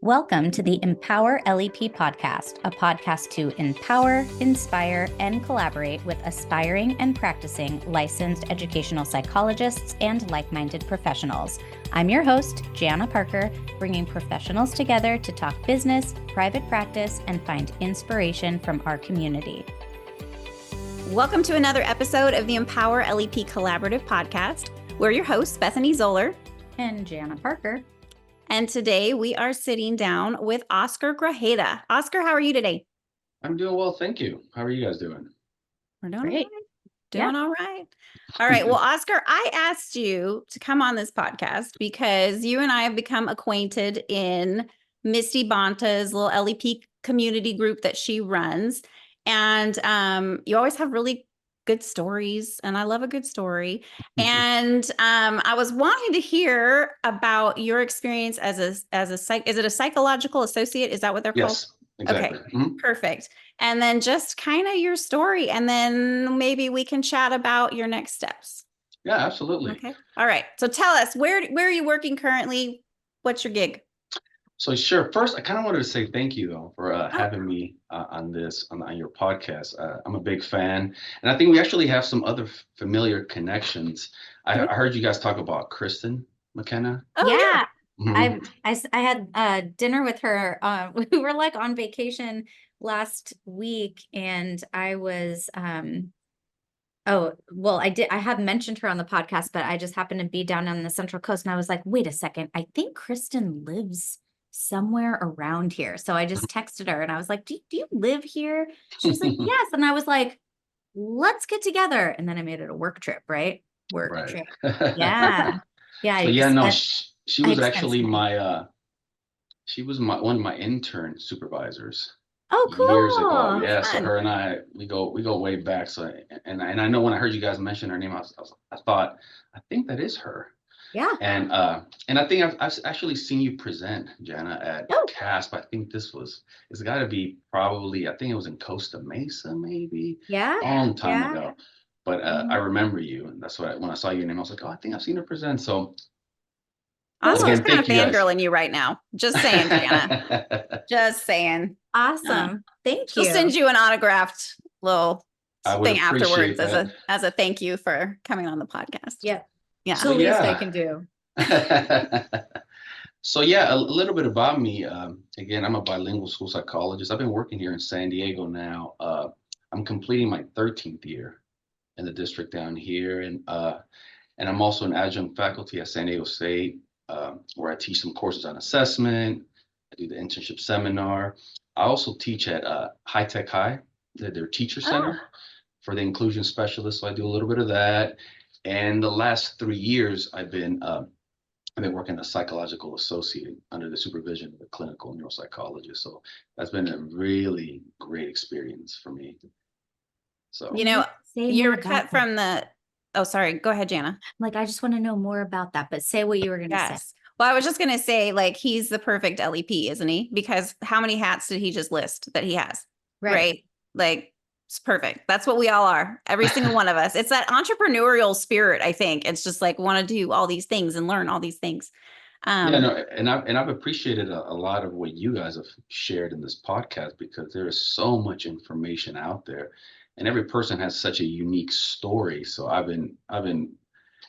Welcome to the Empower LEP podcast, a podcast to empower, inspire, and collaborate with aspiring and practicing licensed educational psychologists and like-minded professionals. I'm your host, Gianna Parker, bringing professionals together to talk business, private practice, and find inspiration from our community. Welcome to another episode of the Empower LEP Collaborative Podcast. We're your hosts, Bethany Zoller and Gianna Parker. And today we are sitting down with Oscar Grajeda. Oscar, how are you today? I'm doing well, thank you. How are you guys doing? We're doing Great. All right. All right. Well, Oscar, I asked you to come on this podcast because you and I have become acquainted in Misty Bonta's little LEP community group that she runs. And you always have really good stories, and I love a good story. And I was wanting to hear about your experience as a is it a psychological associate? Is that what they're called? Yes, exactly. Okay, perfect. And then just kind of your story, and then maybe we can chat about your next steps. Yeah, absolutely. Okay. All right. So tell us, where are you working currently? What's your gig? So sure. First, I kind of wanted to say thank you though for having me on your podcast. I'm a big fan, and I think we actually have some other familiar connections. I heard you guys talk about Kristen McKenna. Oh yeah. Mm-hmm. I had dinner with her. We were like on vacation last week, and I was I have mentioned her on the podcast, but I just happened to be down on the Central Coast, and I was like, wait a second, I think Kristen lives somewhere around here. So I just texted her and I was like, do you live here? She's like, yes. And I was like, let's get together. And then I made it a work trip, right? Work trip. Yeah. Yeah. So she was actually one of my intern supervisors. Oh, cool. Years ago. Yeah. So her and I, we go way back. So, and I know when I heard you guys mention her name, I thought, I think that is her. Yeah. And I think I've actually seen you present, Jana, at CASP. I think it's got to be probably, I think it was in Costa Mesa, maybe. Yeah. A long time ago. But I remember you, and that's why when I saw your name, I was like, oh, I think I've seen her present. So Oscar's kind of fangirling you right now. Just saying, Jana. Just saying. Awesome. Thank you. We'll send you an autographed little thing afterwards that. as a thank you for coming on the podcast. Yeah. Yeah. So the least I can do. So a little bit about me. Again, I'm a bilingual school psychologist. I've been working here in San Diego now. I'm completing my 13th year in the district down here. And I'm also an adjunct faculty at San Diego State, where I teach some courses on assessment. I do the internship seminar. I also teach at High Tech High, their teacher center for the inclusion specialists. So I do a little bit of that. And the last 3 years, I've been working as a psychological associate under the supervision of a clinical neuropsychologist. So that's been a really great experience for me. So you're cut from the. Oh, sorry. Go ahead, Jana. Like, I just want to know more about that, but say what you were going to say. Well, I was just going to say, like, he's the perfect LEP, isn't he? Because how many hats did he just list that he has? Right? Like, it's perfect. That's what we all are. Every single one of us. It's that entrepreneurial spirit, I think. It's just like want to do all these things and learn all these things. And I've appreciated a lot of what you guys have shared in this podcast, because there is so much information out there, and every person has such a unique story. So I've been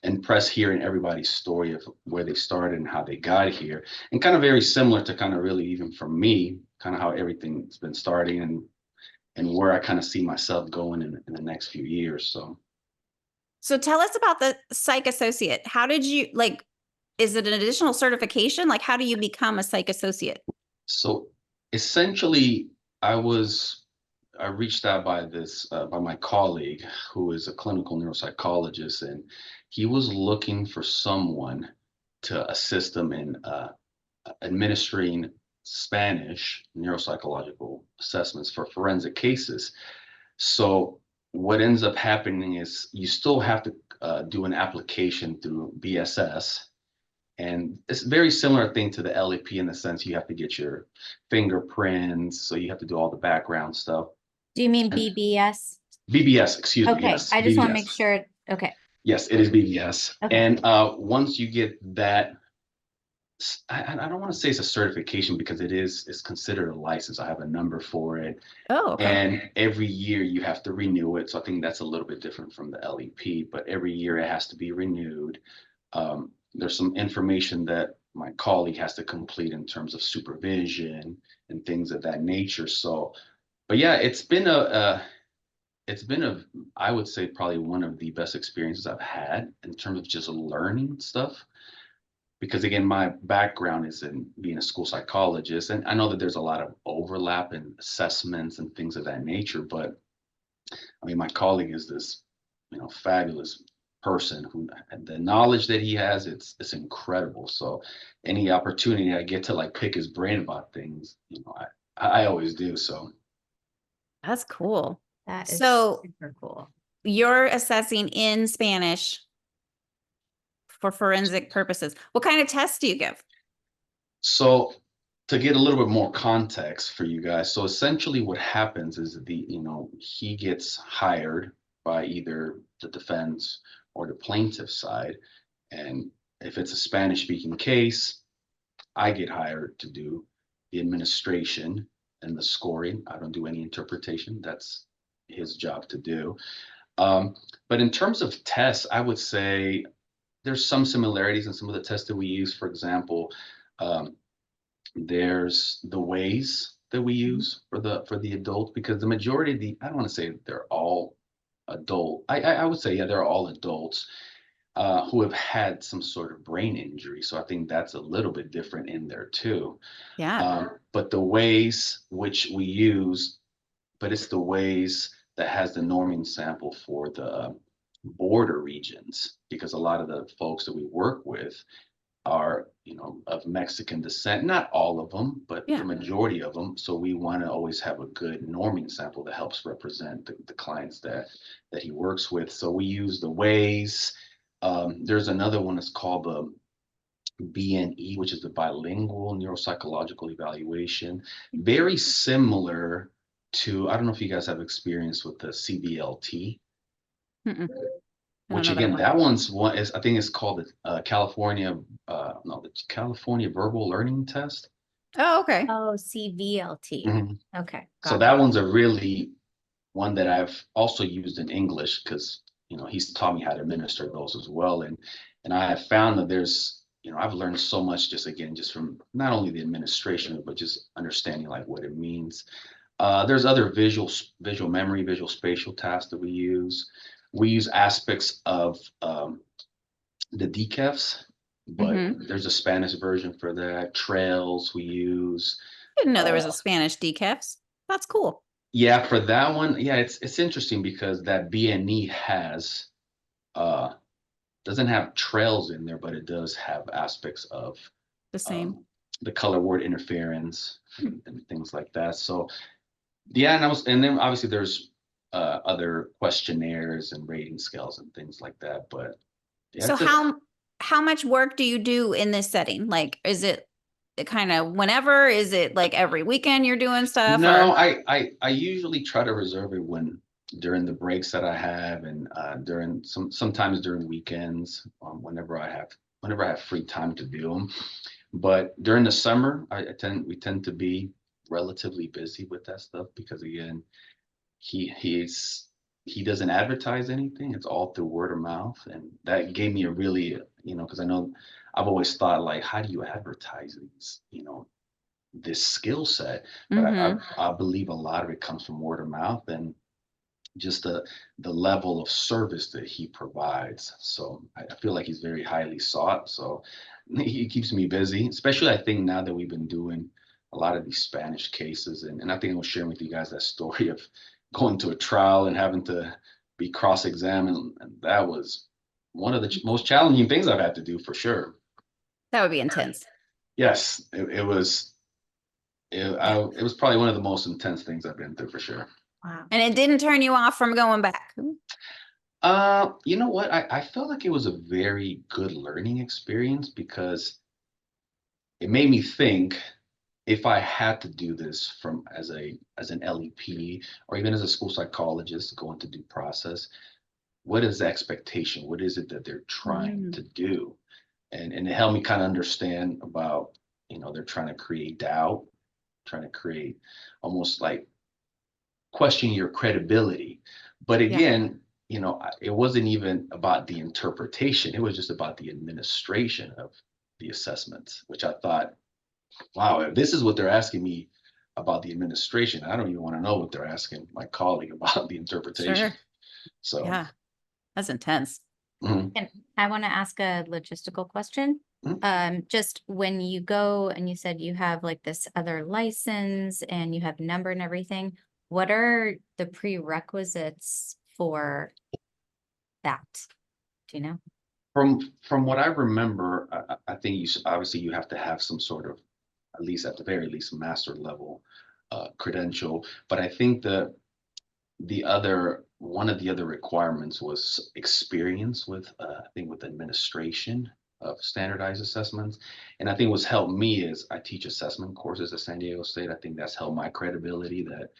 impressed hearing everybody's story of where they started and how they got here, and kind of very similar to kind of really even for me, kind of how everything's been starting and where I kind of see myself going in the next few years. So tell us about the psych associate. How did you, is it an additional certification? Like, how do you become a psych associate? So essentially, I reached out by my colleague, who is a clinical neuropsychologist, and he was looking for someone to assist him in administering Spanish neuropsychological assessments for forensic cases. So what ends up happening is you still have to do an application through BSS. And it's a very similar thing to the LEP in the sense you have to get your fingerprints. So you have to do all the background stuff. Do you mean BBS? BBS, excuse me. Okay, Yes, I just BBS. want to make sure. Okay. Yes, it is BBS. Okay. And once you get that I don't want to say it's a certification because it's considered a license. I have a number for it. Oh, okay. And every year you have to renew it. So I think that's a little bit different from the LEP, but every year it has to be renewed. There's some information that my colleague has to complete in terms of supervision and things of that nature. So, but yeah, it's been a, I would say probably one of the best experiences I've had in terms of just learning stuff. Because again, my background is in being a school psychologist, and I know that there's a lot of overlap in assessments and things of that nature. But I mean, my colleague is this, fabulous person who the knowledge that he has, it's incredible. So any opportunity I get to like pick his brain about things, I always do. So That's cool. That is So super cool. you're assessing in Spanish for forensic purposes. What kind of tests do you give? So to get a little bit more context for you guys, so essentially what happens is he gets hired by either the defense or the plaintiff side. And if it's a Spanish speaking case, I get hired to do the administration and the scoring. I don't do any interpretation. That's his job to do. But in terms of tests, I would say there's some similarities in some of the tests that we use. For example, um, there's the ways that we use for the adult, because the majority of I don't want to say they're all adult. I would say, yeah, they're all adults who have had some sort of brain injury. So I think that's a little bit different in there too. Yeah. But the ways which we use, but it's the ways that has the norming sample for the border regions, because a lot of the folks that we work with are, of Mexican descent. Not all of them, but Yeah. the majority of them. So we want to always have a good norming sample that helps represent the clients that he works with. So we use the ways. There's another one that's called the BNE, which is the bilingual neuropsychological evaluation. Very similar to, I don't know if you guys have experience with the CBLT, Mm-mm. I don't which know again, one. that one's one is, I think it's called the California, no, the California Verbal Learning Test. Oh, okay. Oh, CVLT. Mhm. Okay. So Got that it. one's a really one that I've also used in English, because he's taught me how to administer those as well. And I have found that there's, I've learned so much just from not only the administration, but just understanding like what it means. There's other visual memory, visual spatial tasks that we use. We use aspects of the DCAFs, but there's a Spanish version for that. Trails we use. Didn't know there was Uh, a Spanish decafs. That's cool. Yeah, for that one, yeah, it's interesting because that BNE uh doesn't have trails in there, but it does have aspects of The same. the color word interference and things like that. So yeah, and then obviously there's other questionnaires and rating scales and things like that. But yeah, So how much work do you do in this setting? Like, is it kind of whenever? Is it like every weekend you're doing stuff? no, Or I usually try to reserve it when during the breaks that I have, and during sometimes during weekends, whenever I have free time to do them. But during the summer, we tend to be relatively busy with that stuff, because again, he doesn't advertise anything. It's all through word of mouth, and that gave me a really, because I know I've always thought like, how do you advertise these, this skill set? But I believe a lot of it comes from word of mouth, and just the level of service that he provides. So I feel like he's very highly sought. So he keeps me busy, especially I think now that we've been doing a lot of these Spanish cases. And I think I was sharing with you guys that story of going to a trial and having to be cross-examined. And that was one of the most challenging things I've had to do, for sure. that would be intense. Yes, it was. It was probably one of the most intense things I've been through, for sure. Wow. And it didn't turn you off from going back. You know what? I felt like it was a very good learning experience, because it made me think, if I had to do this as an LEP, or even as a school psychologist going to due process, what is the expectation? What is it that they're trying to do? and it helped me kind of understand about, they're trying to create doubt, trying to create almost like question your credibility. But Yeah. again, it wasn't even about the interpretation. It was just about the administration of the assessments, which I thought, wow, if this is what they're asking me about the administration, I don't even want to know what they're asking my colleague about the interpretation. Sure. So, Yeah. That's intense. mhm, And I want to ask a logistical question. mhm. Just when you go and you said you have like this other license and you have number and everything, what are the prerequisites for that? Do you know? From what I remember, I think obviously you have to have some sort of, at least at the very least, master level credential. But I think one of the other requirements was experience with I think with administration of standardized assessments. And I think what's helped me is I teach assessment courses at San Diego State. I think that's helped my credibility, that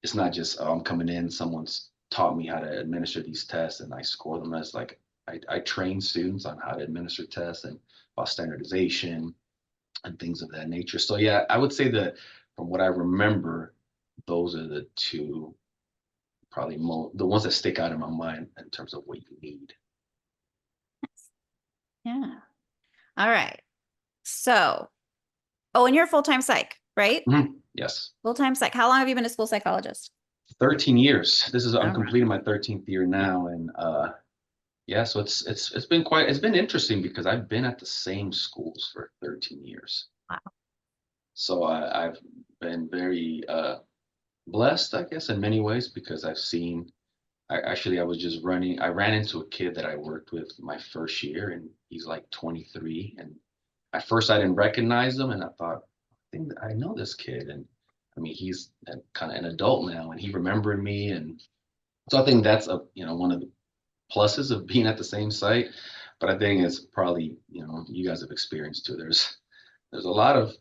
it's not just, oh, I'm coming in, someone's taught me how to administer these tests and I score them. As like I train students on how to administer tests and about standardization and things of that nature. So yeah, I would say that from what I remember, those are the two probably the ones that stick out in my mind in terms of what you need. Yeah. All right. So, and you're a full-time psych, right? Yes. Full-time psych. How long have you been a school psychologist? 13 years. I'm All right. completing my 13th year now. And yeah, so it's been interesting because I've been at the same schools for 13 years. Wow. So I've been very blessed, I guess, in many ways, because I ran into a kid that I worked with my first year, and he's like 23. And at first I didn't recognize him, and I thought, I think I know this kid. And I mean, he's kind of an adult now, and he remembered me. And so I think that's one of the pluses of being at the same site. But I think it's probably, you guys have experienced too. There's a lot of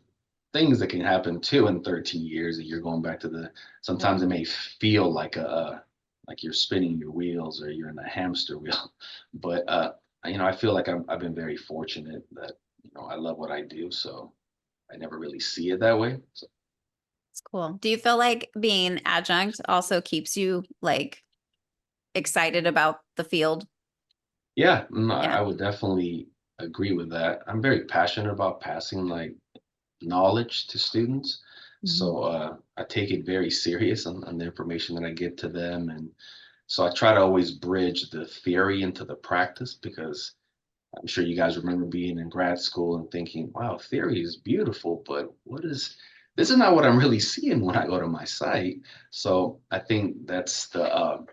things that can happen too in 13 years that you're going back to sometimes it may feel like like you're spinning your wheels or you're in a hamster wheel. But I feel like I've been very fortunate that, I love what I do. So I never really see it that way. So It's cool. Do you feel like being adjunct also keeps you like excited about the field? yeah, no, Yeah. I would definitely agree with that. I'm very passionate about passing like knowledge to students. So I take it very serious on the information that I get to them. And so I try to always bridge the theory into the practice, because I'm sure you guys remember being in grad school and thinking, wow, theory is beautiful, but this is not what I'm really seeing when I go to my site. So I think that's the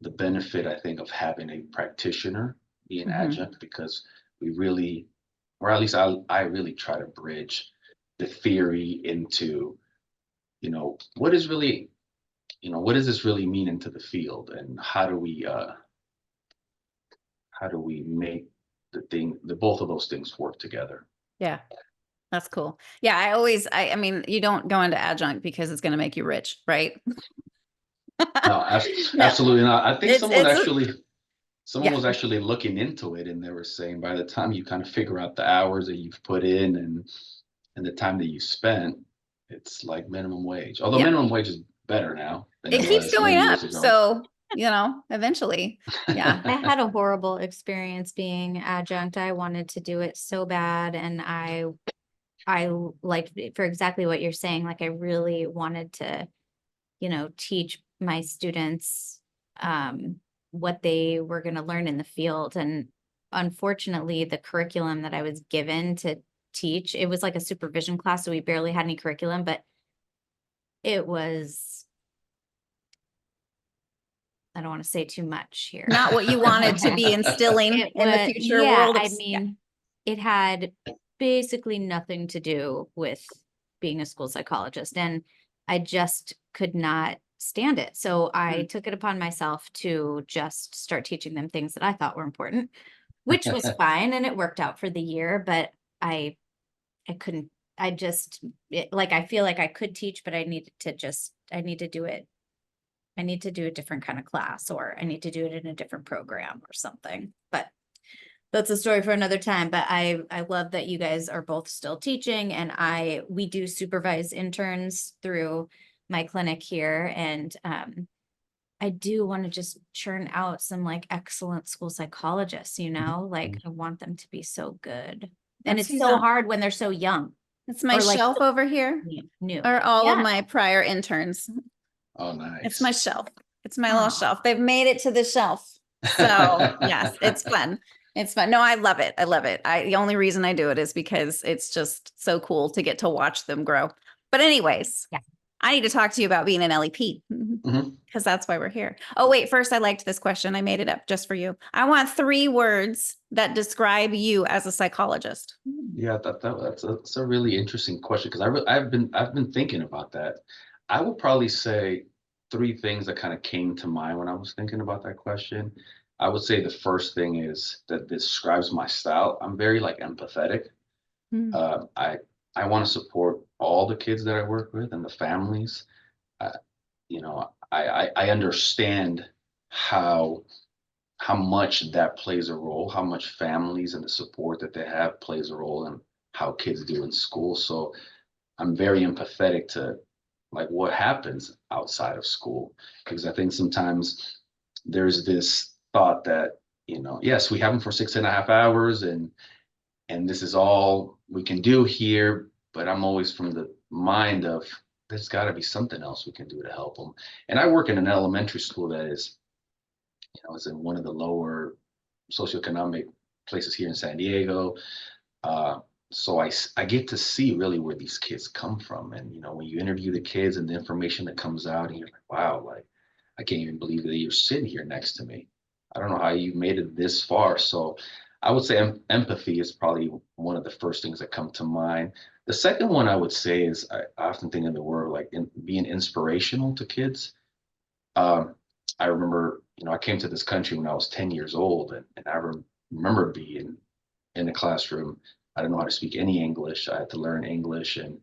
benefit, I think, of having a practitioner be an adjunct, because we really, or at least I really try to bridge the theory into, what is really, what does this really mean into the field, and how do we make the both of those things work together? Yeah. That's cool. Yeah. I mean, you don't go into adjunct because it's going to make you rich, right? No, No. absolutely not. I think someone Yeah. was actually looking into it, and they were saying by the time you kind of figure out the hours that you've put in and the time that you spent, it's like minimum wage. Although Yep. minimum wage is better now than It it keeps was going many up. years ago. So, eventually. Yeah. I had a horrible experience being adjunct. I wanted to do it so bad, and I like, for exactly what you're saying, like I really wanted to, teach my students what they were going to learn in the field. And unfortunately, the curriculum that I was given to teach, it was like a supervision class, so we barely had any curriculum, but it was, I don't want to say too much here. Not what you wanted to be instilling in the future world. I mean, it had basically nothing to do with being a school psychologist, and I just could not stand it. So I took it upon myself to just start teaching them things that I thought were important, which was fine, and it worked out for the year. But I couldn't. I feel like I could teach, but I need to do it. I need to do a different kind of class, or I need to do it in a different program or something. But that's a story for another time, but I love that you guys are both still teaching, and we do supervise interns through my clinic here, and I do want to just churn out some like excellent school psychologists, like I want them to be so good. And That's it's so not- hard when they're so young. It's my or, like, shelf over here, New. or all of Yeah. my prior interns. Oh, nice. It's my shelf. It's my little Aw. shelf. They've made it to the shelf. So yes, it's fun. It's fun. No, I love it. I love it. The only reason I do it is because it's just so cool to get to watch them grow. But anyways, Yeah. I need to talk to you about being an LEP Mhm. because that's why we're here. Oh, wait, first I liked this question. I made it up just for you. I want 3 words that describe you as a psychologist. Yeah, that's a really interesting question because I've been thinking about that. I would probably say 3 things that kind of came to mind when I was thinking about that question. I would say the first thing is that describes my style. I'm very like empathetic. Mm. I want to support all the kids that I work with and the families. Uh, I understand how how much that plays a role, how much families and the support that they have plays a role in how kids do in school. So I'm very empathetic to like what happens outside of school because I think sometimes there's this thought that yes, we have them for 6.5 hours and this is all we can do here, but I'm always from the mind of there's got to be something else we can do to help them. And I work in an elementary school that is it's in one of the lower socioeconomic places here in San Diego. Uh, so I get to see really where these kids come from. And, when you interview the kids and the information that comes out, and you're like, wow, like, I can't even believe that you're sitting here next to me. I don't know how you made it this far. So I would say empathy is probably one of the first things that come to mind. The second one I would say is I often think of the word like being inspirational to kids. Um, I remember, I came to this country when I was 10 years old, and I remember being in the classroom. I didn't know how to speak any English. I had to learn English. And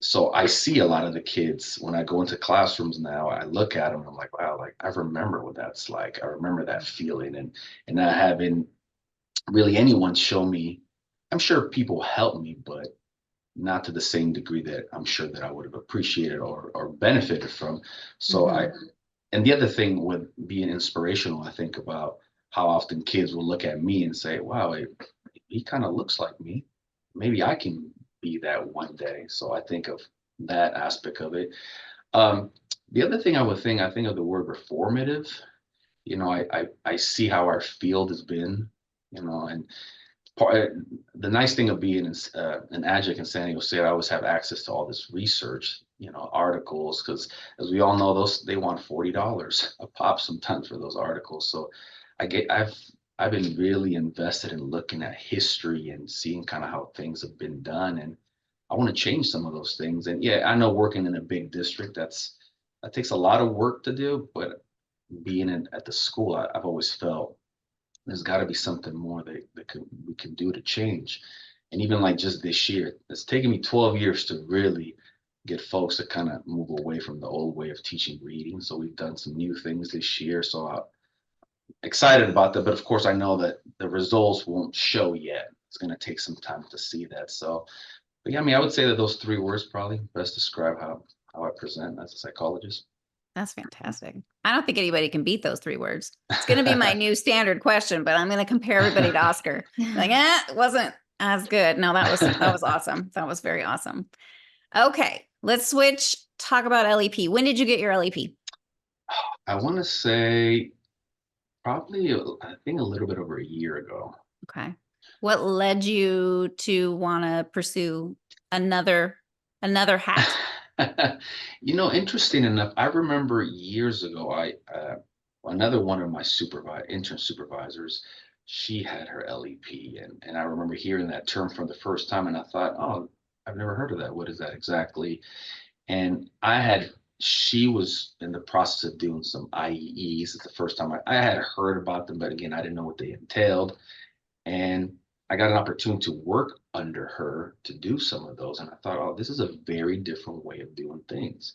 so I see a lot of the kids when I go into classrooms now, I look at them and I'm like, wow, like I remember what that's like. I remember that feeling and not having really anyone show me. I'm sure people help me, but not to the same degree that I'm sure that I would have appreciated or benefited from. So and the other thing with being inspirational, I think about how often kids will look at me and say, wow, he kind of looks like me. Maybe I can be that one day. So I think of that aspect of it. Um, the other thing I think of the word reformative. I see how our field has been, and the nice thing of being an adjunct in San Diego State, I always have access to all this research, articles, because as we all know, they want $40 a pop sometimes for those articles. So I've been really invested in looking at history and seeing kind of how things have been done, and I want to change some of those things. And yeah, I know working in a big district that takes a lot of work to do, but being at the school, I've always felt there's got to be something more that we can do to change. And even like just this year, it's taken me 12 years to really get folks to kind of move away from the old way of teaching reading. So we've done some new things this year. So I'm excited about that. But of course, I know that the results won't show yet. It's going to take some time to see that. So, but yeah, I mean, I would say that those 3 words probably best describe how I present as a psychologist. That's fantastic. I don't think anybody can beat those 3 words. It's going to be my new standard question, but I'm going to compare everybody to Oscar. Like, it wasn't as good. No, that was awesome. That was very awesome. Okay, let's switch. Talk about LEP. When did you get your LEP? I want to say probably, I think a little bit over a year ago. Okay. What led you to want to pursue another hat? Interesting enough, I remember years ago, another one of my intern supervisors, she had her LEP, and I remember hearing that term for the first time, and I thought, oh, I've never heard of that. What is that exactly? And she was in the process of doing some IEEs. It's the first time I had heard about them, but again, I didn't know what they entailed. And I got an opportunity to work under her to do some of those. And I thought, oh, this is a very different way of doing things.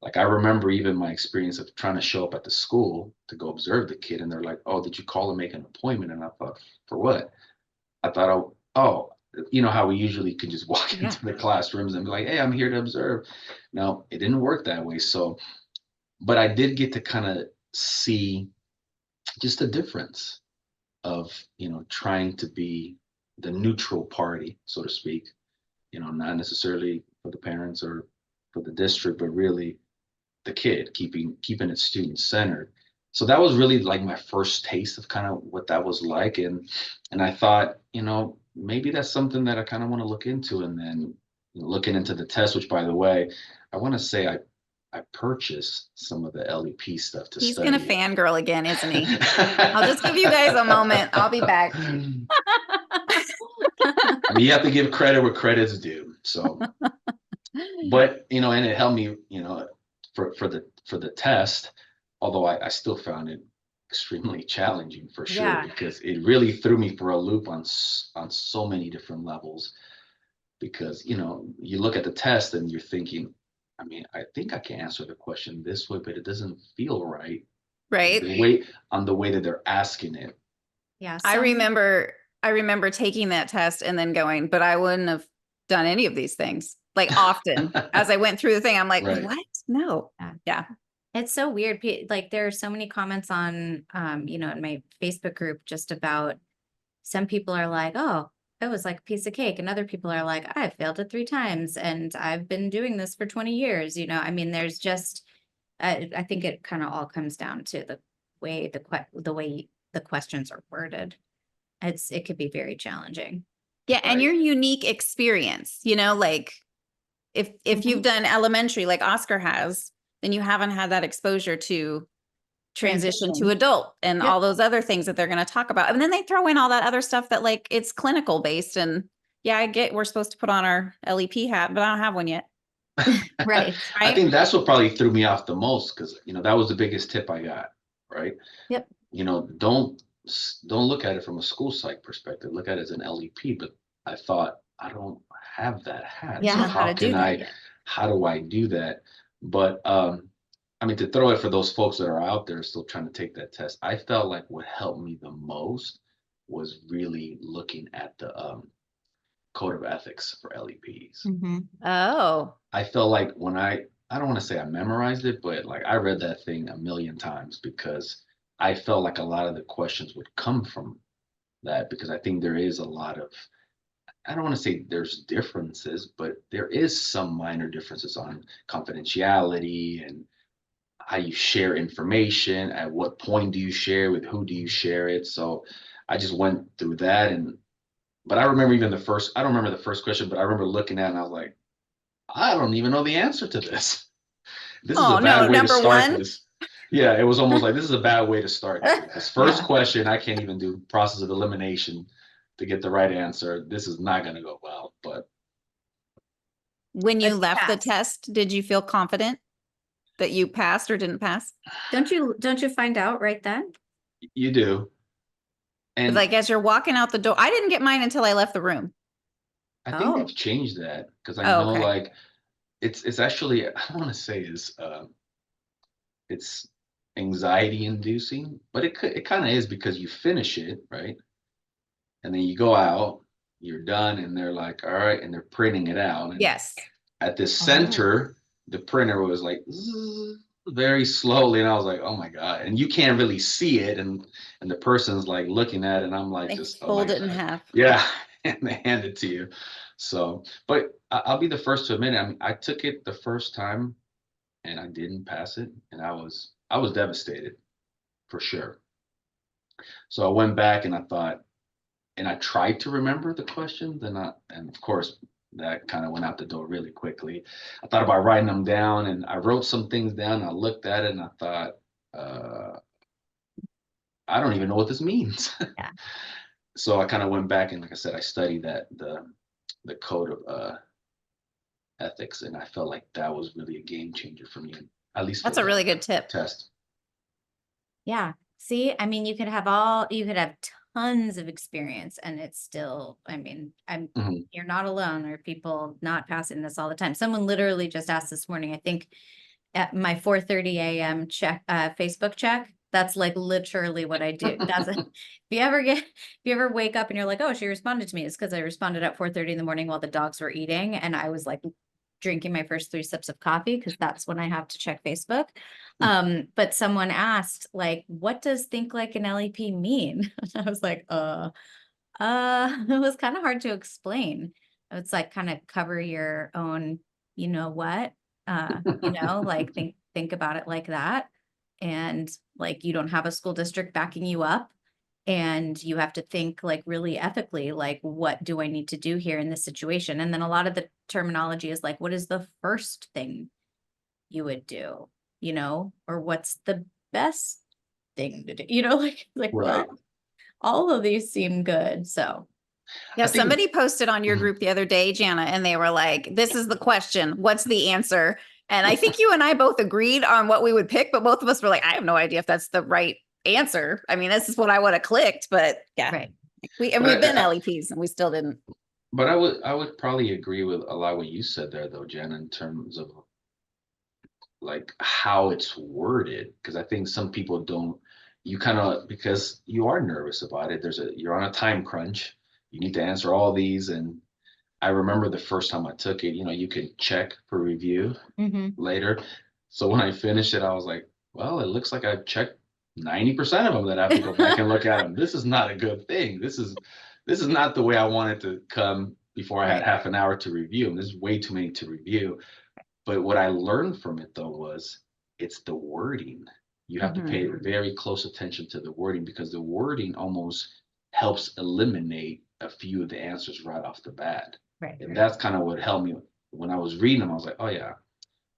Like I remember even my experience of trying to show up at the school to go observe the kid, and they're like, "Oh, did you call and make an appointment?" And I thought, "For what?" I thought, "Oh, you know how we usually could just walk Yeah. into the classrooms and be like, 'Hey, I'm here to observe.'" No, it didn't work that way. So, but I did get to kind of see just the difference of, trying to be the neutral party, so to speak, not necessarily for the parents or for the district, but really the kid, keeping it student centered. So that was really like my first taste of kind of what that was like. And I thought, maybe that's something that I kind of want to look into. And then looking into the test, which by the way, I want to say I purchased some of the LEP stuff to He's study gonna it. fangirl again, isn't he? I'll just give you guys a moment. I'll be back. I mean, you have to give credit where credit's due. So, but and it helped me, for the test, although I still found it extremely challenging for sure, Yeah. because it really threw me for a loop on so many different levels. Because you look at the test and you're thinking, I mean, I think I can answer the question this way, but it doesn't feel right. Right. The way that they're asking it. Yeah. I remember taking that test and then going, but I wouldn't have done any of these things. Like often as I went through the thing, I'm like, Right. what? No. Yeah. It's so weird. Like there are so many comments on, in my Facebook group just about some people are like, oh, it was like a piece of cake. And other people are like, I failed it 3 times and I've been doing this for 20 years. I mean, there's just, I think it kind of all comes down to the way the questions are worded. It could be very challenging. Yeah. And Right. your unique experience, like if you've done elementary like Oscar has, then you haven't had that exposure to transition to adult and Yep. all those other things that they're going to talk about. And then they throw in all that other stuff that like it's clinical based. And yeah, I get we're supposed to put on our LEP hat, but I don't have one yet. Right. I think that's what probably threw me off the most, because that was the biggest tip I got. Right. Yep. Don't look at it from a school psych perspective. Look at it as an LEP. But I thought, I don't have that hat. Yeah. So How to do that yet. how do I do that? But I mean, to throw it for those folks that are out there still trying to take that test, I felt like what helped me the most was really looking at the code of ethics for LEPs. Oh, I felt like when I don't want to say I memorized it, but like I read that thing a million times, because I felt like a lot of the questions would come from that, because I think there is a lot of, I don't want to say there's differences, but there is some minor differences on confidentiality and how you share information, at what point do you share, with who do you share it. So I just went through that. But I remember I don't remember the first question, but I remember looking at it and I was like, I don't even know the answer to this. This is a bad way to number start one. this. Yeah, it was almost like, this is a bad way to start this first question. I can't even do process of elimination to get the right answer. This is not going to go well. But When you But you left the passed. test, did you feel confident that you passed or didn't pass? Don't you find out right then? you do. And Like as you're walking out the door, I didn't get mine until I left the room. I think Oh. they've changed that, because I Oh, know okay. like it's actually, I don't want to say it's anxiety inducing, but it kind of is, because you finish it, right? And then you go out, you're done, and they're like, all right, and they're printing it out. And Yes. at the center, the printer was like zzz, very slowly, and I was like, oh my God. And you can't really see it, and the person's like looking at it, and I'm like, They just, oh fold my it in God. half. Yeah. And they hand it to you. So, but I'll be the first to admit it. I mean, I took it the first time and I didn't pass it, and I was devastated, for sure. So I went back and I thought, and I tried to remember the questions, and of course that kind of went out the door really quickly. I thought about writing them down, and I wrote some things down. I looked at it and I thought, I don't even know what this means. Yeah. So I kind of went back and, like I said, I studied the code of ethics, and I felt like that was really a game changer for me, at least That's for a really good tip. test. Yeah. See, I mean, you could have tons of experience and it's still, I mean, Mhm. you're not alone. There are people not passing this all the time. Someone literally just asked this morning, I think at my 4:30 a.m. check, Facebook check. That's like literally what I do. That's if if you ever wake up and you're like, oh, she responded to me, it's because I responded at 4:30 in the morning while the dogs were eating, and I was like drinking my first 3 sips of coffee because that's when I have to check Facebook. But someone asked, like, what does think like an LEP mean? And I was like, it was kind of hard to explain. It's like kind of cover your own, you know what, like think about it like that. And like, you don't have a school district backing you up, and you have to think like really ethically, like, what do I need to do here in this situation? And then a lot of the terminology is like, what is the first thing you would do, or what's the best thing to do, like, Right. well, all of these seem good. So Yeah, I think- somebody posted on your Mhm. group the other day, Jana, and they were like, this is the question. What's the answer? And I think you and I both agreed on what we would pick, but both of us were like, I have no idea if that's the right answer. I mean, this is what I would have clicked, but yeah. right. We've But been LEPs and we still didn't. But I would probably agree with a lot of what you said there, though, Jen, in terms of like how it's worded, because I think some people don't. You kind of, because you are nervous about it. You're on a time crunch. You need to answer all these, and I remember the first time I took it. You could check for review later. So when I finished it, I was like, well, it looks like I've checked 90% of them that I have to go back and look at them. This is not a good thing. This is not the way I wanted to come before I had Right. half an hour to review them. There's way too many to review. But what I learned from it, though, was it's the wording. You have to pay very close attention to the wording, because the wording almost helps eliminate a few of the answers right off the bat. Right. And that's kind of what helped me when I was reading them. I was like, oh yeah,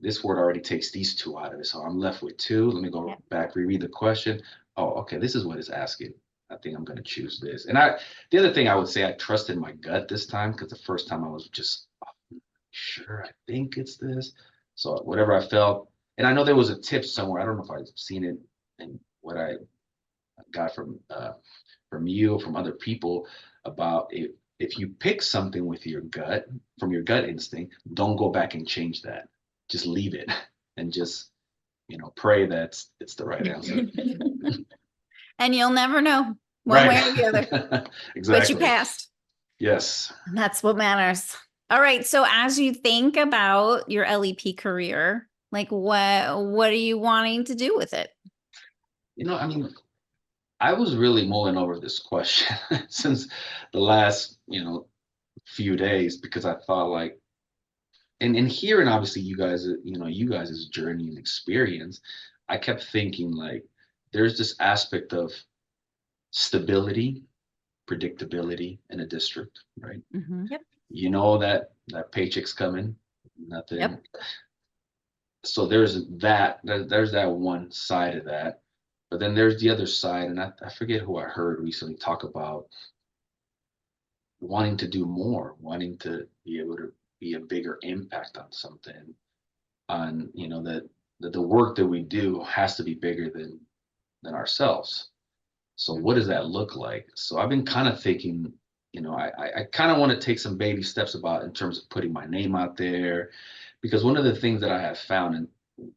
this word already takes these 2 out of it. So I'm left with 2. Let me go back, reread the question. Oh, okay, this is what it's asking. I think I'm going to choose this. And the other thing I would say, I trusted my gut this time, because the first time I was just, sure, I think it's this. So whatever I felt, and I know there was a tip somewhere. I don't know if I've seen it and what I got from you or from other people about it. If you pick something with your gut, from your gut instinct, don't go back and change that. Just leave it and just, pray that it's the right answer. And you'll never know one way or the other. Exactly. But you passed. Yes. And that's what matters. All right. So as you think about your LEP career, like what are you wanting to do with it? I mean, I was really mulling over this question since the last, few days, because I thought like, and hearing obviously you guys' journey and experience, I kept thinking like, there's this aspect of stability, predictability in a district, right? Yep. You know that paycheck's coming, nothing. Yep. So there's that one side of that. But then there's the other side, and I forget who I heard recently talk about wanting to do more, wanting to be able to be a bigger impact on something, on that the work that we do has to be bigger than ourselves. So what does that look like? So I've been kind of thinking, I kind of want to take some baby steps in terms of putting my name out there, because one of the things that I have found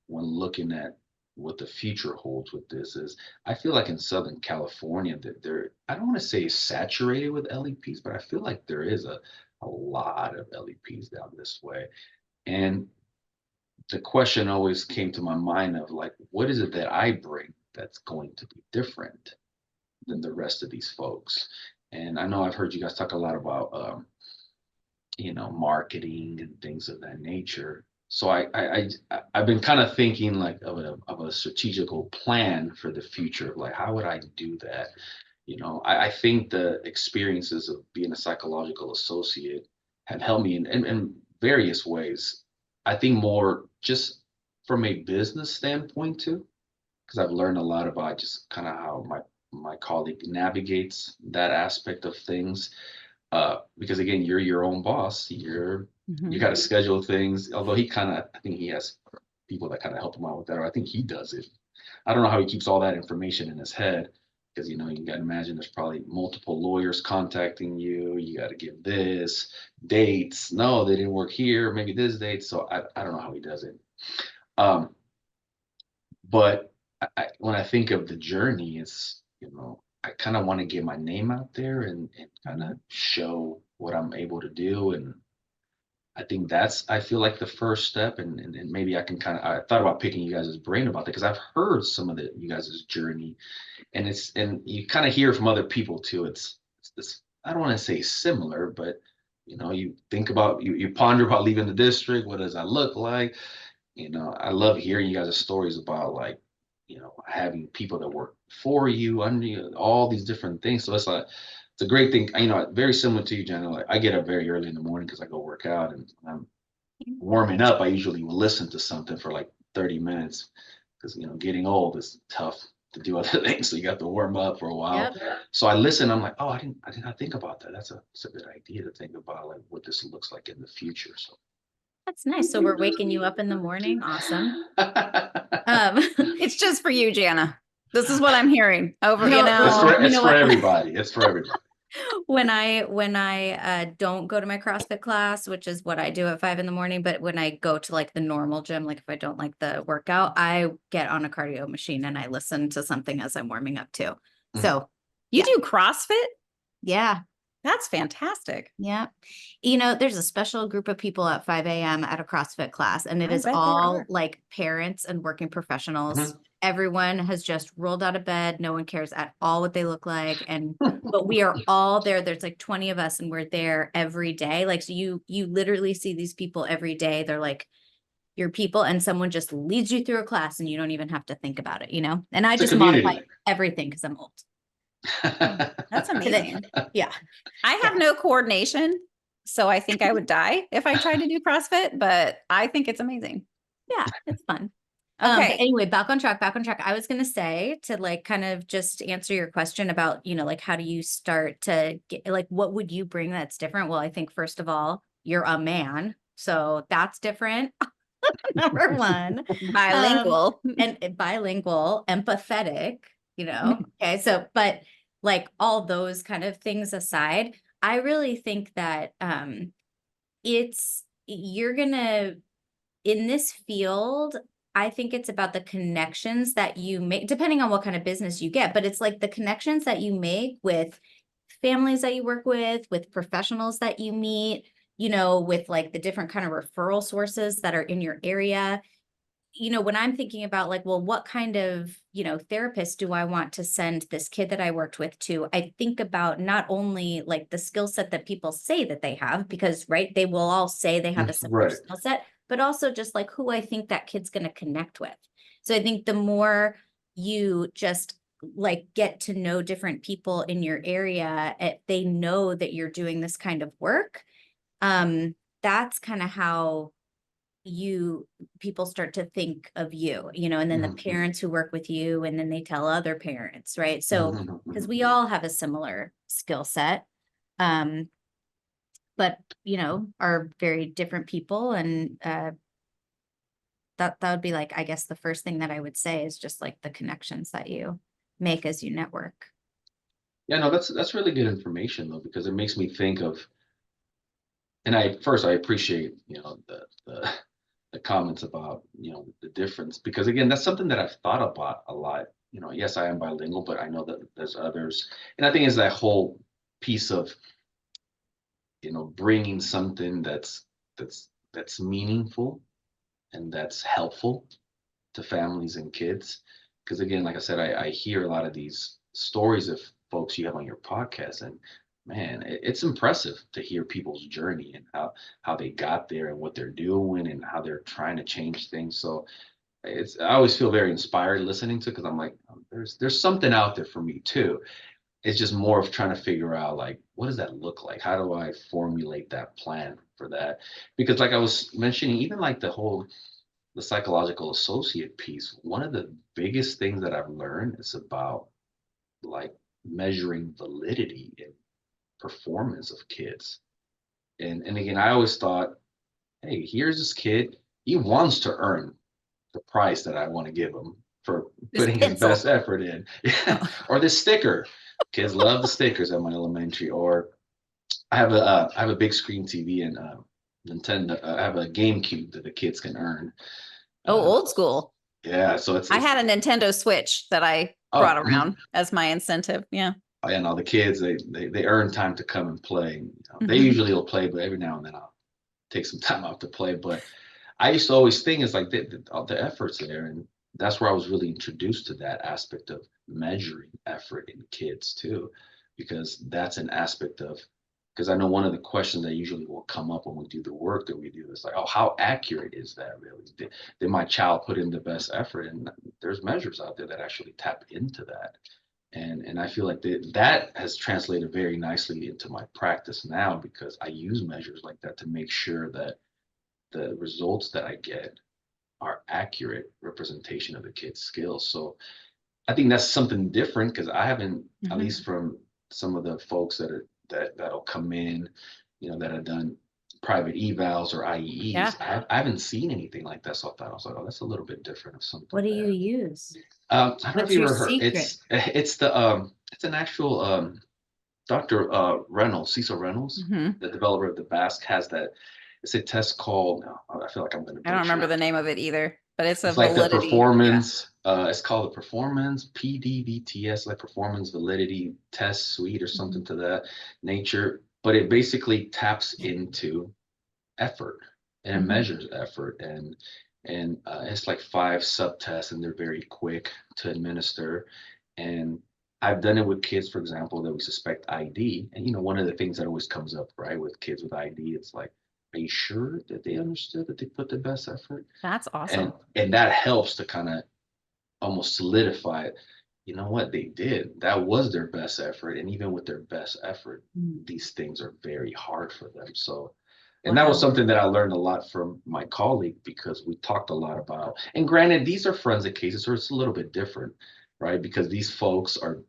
when looking at what the future holds with this is, I feel like in Southern California that I don't want to say saturated with LEPs, but I feel like there is a lot of LEPs down this way. And the question always came to my mind of like, what is it that I bring that's going to be different than the rest of these folks? And I know I've heard you guys talk a lot about, marketing and things of that nature. So I've been kind of thinking like of a strategical plan for the future of like, how would I do that? I think the experiences of being a psychological associate have helped me in various ways. I think more just from a business standpoint too, because I've learned a lot about just kind of how my colleague navigates that aspect of things. Because again, you're your own boss. You got to schedule things. Although I think he has people that kind of help him out with that, or I think he does it. I don't know how he keeps all that information in his head, because you got to imagine there's probably multiple lawyers contacting you. You got to give this dates. No, they didn't work here. Maybe this date. So I don't know how he does it. But when I think of the journey, it's, I kind of want to get my name out there and kind of show what I'm able to do. And I think I feel like the first step. And maybe I can I thought about picking you guys' brain about that because I've heard some of you guys' journey, and you kind of hear from other people too. It's this, I don't want to say similar, but you think about, you ponder about leaving the district. What does that look like? I love hearing you guys' stories about, like, having people that work for you, under you, all these different things. So it's a great thing. Very similar to you, Jenna. Like, I get up very early in the morning because I go work out, and I'm warming up. I usually will listen to something for like 30 minutes because, getting old is tough to do other things. So you got to warm up for a while. Yep. So I listen. I'm like, oh, I did not think about that. That's a good idea to think about, like, what this looks like in the future. So That's nice. So we're waking you up in the morning. Awesome. It's just for you, Jana. This is what I'm hearing over, No, it's for everybody. It's for everybody. When I don't go to my CrossFit class, which is what I do at 5 a.m, but when I go to like the normal gym, like if I don't like the workout, I get on a cardio machine and I listen to something as I'm warming up too. So you do CrossFit? Yeah. That's fantastic. Yeah. There's a special group of people at 5 a.m. at a CrossFit class, and it is all like parents and working professionals. Everyone has just rolled out of bed. No one cares at all what they look like. But we are all there. There's like 20 of us and we're there every day. Like, so you literally see these people every day. They're like your people, and someone just leads you through a class and you don't even have to think about it, and I It's a just community. modify everything because I'm old. That's amazing. Yeah. I have no coordination, so I think I would die if I tried to do CrossFit, but I think it's amazing. Yeah, it's fun. Okay. But anyway, back on track. I was going to say, to like kind of just answer your question about, like, how do you start to get, like, what would you bring that's different? Well, I think first of all, you're a man, so that's different. Number one, Bilingual. and bilingual, empathetic, okay. So, but like all those kind of things aside, I really think that, you're gonna, in this field, I think it's about the connections that you make, depending on what kind of business you get, but it's like the connections that you make with families that you work with professionals that you meet, with like the different kind of referral sources that are in your area. When I'm thinking about like, well, what kind of, therapist do I want to send this kid that I worked with to? I think about not only like the skill set that people say that they have, because, right, they will all say they have a similar skill set, but also just like who I think that kid's going to connect with. So I think the more you just like get to know different people in your area, they know that you're doing this kind of work. That's kind of how people start to think of you, and then the parents who work with you, and then they tell other parents, right? So, because we all have a similar skill set, but, are very different people. And that would be like, I guess the first thing that I would say is just like the connections that you make as you network. Yeah, no, that's really good information though, because it makes me think of, and I appreciate, the comments about, the difference, because again, that's something that I've thought about a lot. Yes, I am bilingual, but I know that there's others. And I think it's that whole piece of, bringing something that's meaningful and that's helpful to families and kids. Because again, like I said, I hear a lot of these stories of folks you have on your podcast, and man, it's impressive to hear people's journey and how they got there and what they're doing and how they're trying to change things. So I always feel very inspired listening to, because I'm like, there's something out there for me too. It's just more of trying to figure out, like, what does that look like? How do I formulate that plan for that? Because like I was mentioning, even like the psychological associate piece, one of the biggest things that I've learned is about like measuring validity and performance of kids. And again, I always thought, hey, here's this kid, he wants to earn the price that I want to give him for putting his best effort in. Or this sticker. Kids love the stickers at my elementary. Or I have a big screen TV and Nintendo. I have a GameCube that the kids can earn. Old school. Yeah, so I had a Nintendo Switch that I brought around as my incentive. Yeah. And all the kids, they earn time to come and play. You know, they Mhm. usually will play, but every now and then I'll take some time out to play. But I used to always think it's like the effort's there, and that's where I was really introduced to that aspect of measuring effort in kids too, because that's an aspect of, because I know one of the questions that usually will come up when we do the work that we do is like, oh, how accurate is that really? Did my child put in the best effort? And there's measures out there that actually tap into that. And I feel like that has translated very nicely into my practice now, because I use measures like that to make sure that the results that I get are accurate representation of the kid's skills. So I think that's something different, because I haven't, at Mhm. least from some of the folks that'll come in, you know, that have done private evals or Yeah. IEEs, I haven't seen anything like that. So I thought, I was like, oh, that's a little bit different of something What do you there. use? I don't know if What's you your ever heard. secret? It's an actual Dr. Reynolds, Cecil Reynolds, Mhm. the developer of the Basque, has that. It's a test called. I feel like I'm going to I don't butcher remember it. the name of it either, but it's a It's like the validity. Yeah. performance. It's called the performance PDVTS, like performance validity test suite or something Mhm. to that nature. But it basically taps into effort, and it Mhm. measures effort, and it's like 5 subtests, and they're very quick to administer. And I've done it with kids, for example, that we suspect ID. And you know, one of the things that always comes up, right, with kids with ID, it's like, are you sure that they understood that they put the best effort? That's And awesome. that helps to kind of almost solidify it. You know what they did? That was their best effort. And even with their best effort, Mm. these things are very hard for them. So, and that was Wow. something that I learned a lot from my colleague, because we talked a lot about, and granted, these are forensic cases, so it's a little bit different, right? Because these folks are.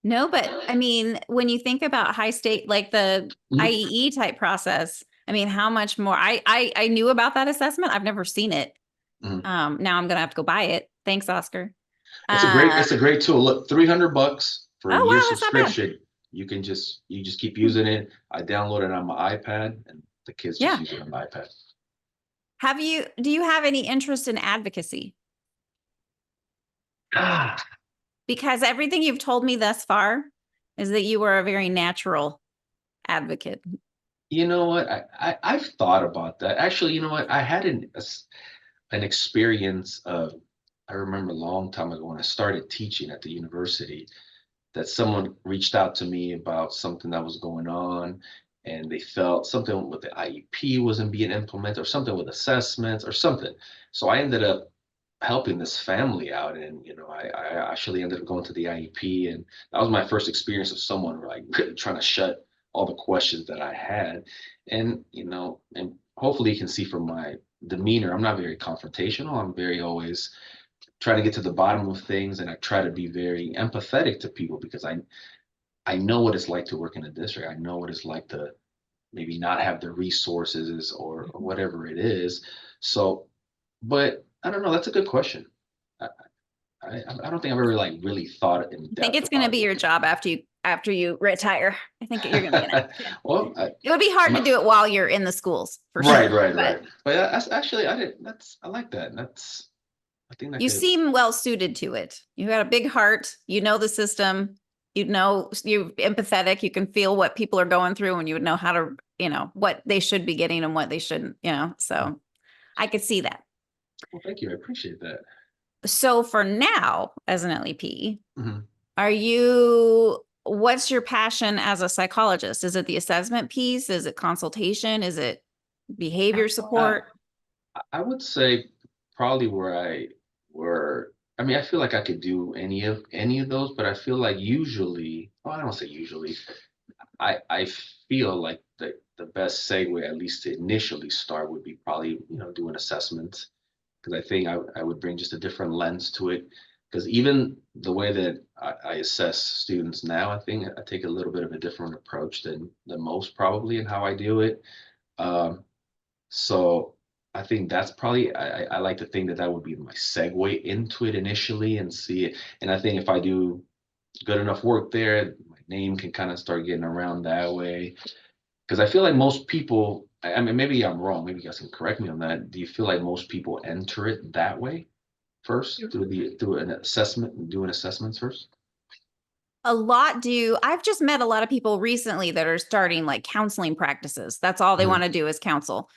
No, but I mean, when you think about high state, like the Mhm, IEE type process, I mean, how much more I knew about that assessment. I've never seen it. mhm. Now I'm gonna have to go buy it. Thanks, Oscar. It's a great tool. Look, $300 for a Oh year wow, that's not bad. subscription. You just keep Hmm. using it. I download it on my iPad, and the kids just Yeah. use it on the iPad. Do you have any interest in advocacy? Ah, Because everything you've told me thus far is that you were a very natural advocate. you know what? I've thought about that. Actually, you know what? I had an experience of, I remember a long time ago when I started teaching at the university, that someone reached out to me about something that was going on, and they felt something with the IEP wasn't being implemented, or something with assessments or something. So I ended up helping this family out, and you know, I actually ended up going to the IEP, and that was my first experience of someone like really trying to shut all the questions that I had. And you know, and hopefully you can see from my demeanor, I'm not very confrontational. I'm very always trying to get to the bottom of things, and I try to be very empathetic to people, because I know what it's like to work in a district. I know what it's like to maybe not have the resources, or whatever it is. So, but I don't know. That's a good question. I, I don't think I've ever like really thought in I think depth it's going to about be your job after you retire. I think you're going to be an it. advocate. Well, It would be hard I'm to do it while you're in the schools for right, sure. right, But right. But that's actually, I didn't. I like that. I think that you could. seem well suited to it. You got a big heart. You know the system. You know you're empathetic. You can feel what people are going through, and you would know how to, what they should be getting and what they shouldn't. So I could see that. Well, thank you. I appreciate that. So for now, as an LEP, Mhm. what's your passion as a psychologist? Is it the assessment piece? Is it consultation? Is it behavior Uh, support? I would say probably where I mean, I feel like I could do any of those, but I feel like usually, well, I don't say usually, I feel like the best segue, at least to initially start, would be probably, doing assessments, because I think I would bring just a different lens to it. Because even the way that I assess students now, I think I take a little bit of a different approach than most, probably, in how I do it. Um, so I think that's probably, I like to think that that would be my segue into it initially, and see it. And I think if I do good enough work there, my name can kind of start getting around that way. Because I feel like most people, I mean, maybe I'm wrong, maybe you guys can correct me on that. Do you feel like most people enter it that way? first through an assessment and doing assessments first? A lot do. I've just met a lot of people recently that are starting like counseling practices. That's all they Mhm. want to do is counsel,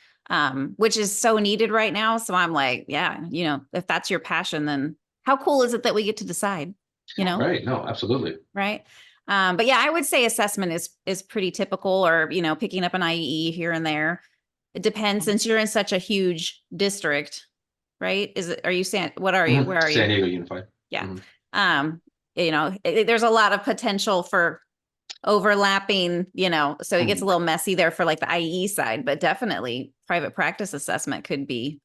which is so needed right now. So I'm like, yeah, if that's your passion, then how cool is it that we get to decide, Right. No, absolutely. right? But yeah, I would say assessment is pretty typical, or picking up an IEE here and there. It depends, since you're in such a huge district, right? Are you saying, what are you? Where are San you? Diego Unified. Yeah. Mhm. There's a lot of potential for overlapping, so it gets a little messy there for like the IE side, but definitely private practice assessment could be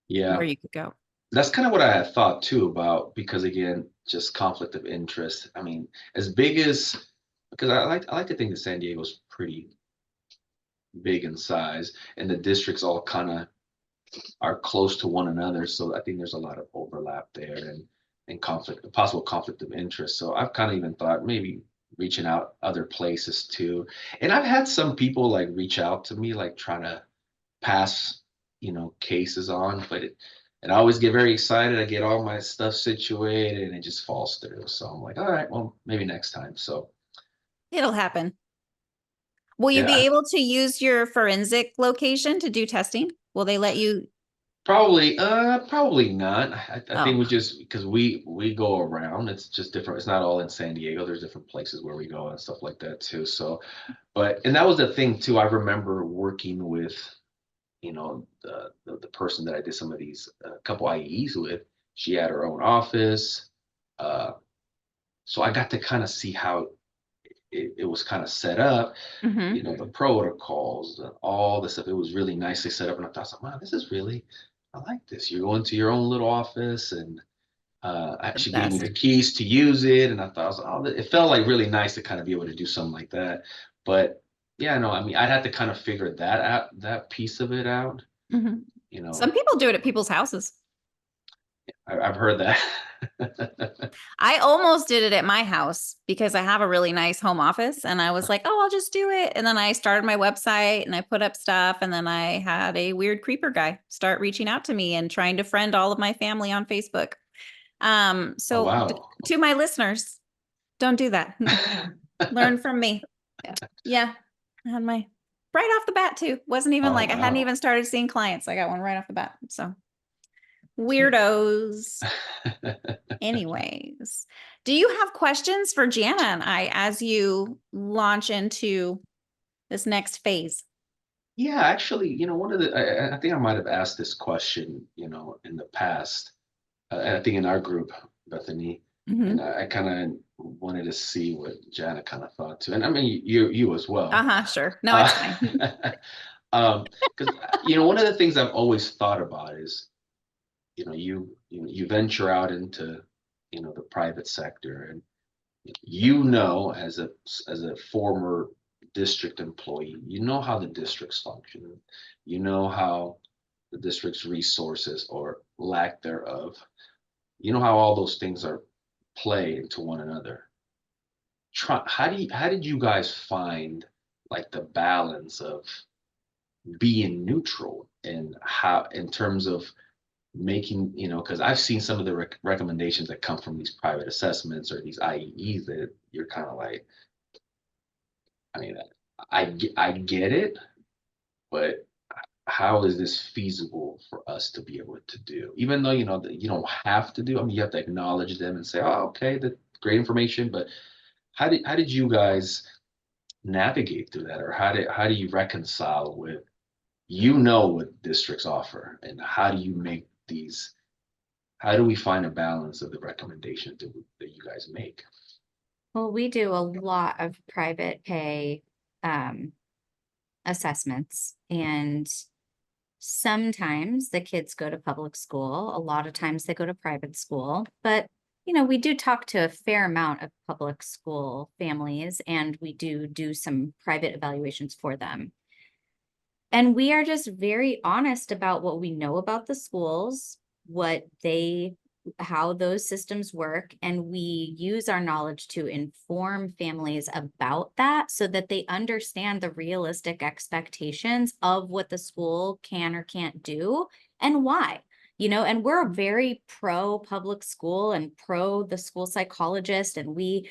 where you could go. That's kind of what I had thought too about, because again, just conflict of interest. I mean, as big as, because I like to think that San Diego's pretty big in size, and the districts all kind of are close to one another. So I think there's a lot of overlap there, and possible conflict of interest. So I've kind of even thought maybe reaching out other places too. And I've had some people like reach out to me, like trying to pass, cases on, but and I always get very excited. I get all my stuff situated and it just falls through. So I'm like, all right, well, maybe next time. So It'll happen. Will you be yeah, able to use your forensic location to do testing? Will they let you? probably not. I think Oh, we just, because we go around. It's just different. It's not all in San Diego. There's different places where we go and stuff like that too. So, and that was the thing too. I remember working with, the person that I did some of these couple IEs with. She had her own office. Uh, so I got to kind of see how it was kind of set up, the protocols, all the stuff. It was really nicely set up. And I thought, wow, I like this. You go into your own little office, and the she gave me the best. keys to use it. And I thought, it felt like really nice to kind of be able to do something like that. But yeah, no, I mean, I'd have to kind of figure that piece of it out. Mhm. You know, Some people do it at people's houses. I've heard that. I almost did it at my house because I have a really nice home office, and I was like, oh, I'll just do it. And then I started my website and I put up stuff, and then I had a weird creeper guy start reaching out to me and trying to friend all of my family on Facebook. Oh, So wow. to my listeners, don't do that. Learn from me. Yeah. I had my right off the bat too. Wasn't even Oh, like I hadn't wow. even started seeing clients. I got one right off the bat. So weirdos. Anyways, do you have questions for Jana and I as you launch into this next phase? Yeah, actually, one of I think I might have asked this question, in the past. I think in our group, Bethany, and Mm-hmm. I kind of wanted to see what Jana kind of thought too. And I mean, you as well. Uh-huh, sure. No, it's Uh, fine. because one of the things I've always thought about is, you venture out into, the private sector, and as a former district employee, you know how the districts function, you know how the district's resources or lack thereof, you know how all those things are play into one another. How did you guys find like the balance of being neutral, and how, in terms of making, because I've seen some of the recommendations that come from these private assessments or these IEEs that you're kind of like, I mean, I get it, but how is this feasible for us to be able to do? Even though that you don't have to do. I mean, you have to acknowledge them and say, "Oh, okay, that's great information." But how did you guys navigate through that, or how do you reconcile with, what districts offer, and how do you make these? How do we find a balance of the recommendations that you guys make? Well, we do a lot of private pay assessments, and sometimes the kids go to public school. A lot of times they go to private school, but we do talk to a fair amount of public school families, and we do some private evaluations for them. And we are just very honest about what we know about the schools, how those systems work. And we use our knowledge to inform families about that so that they understand the realistic expectations of what the school can or can't do and why. and we're very pro public school and pro the school psychologist. And we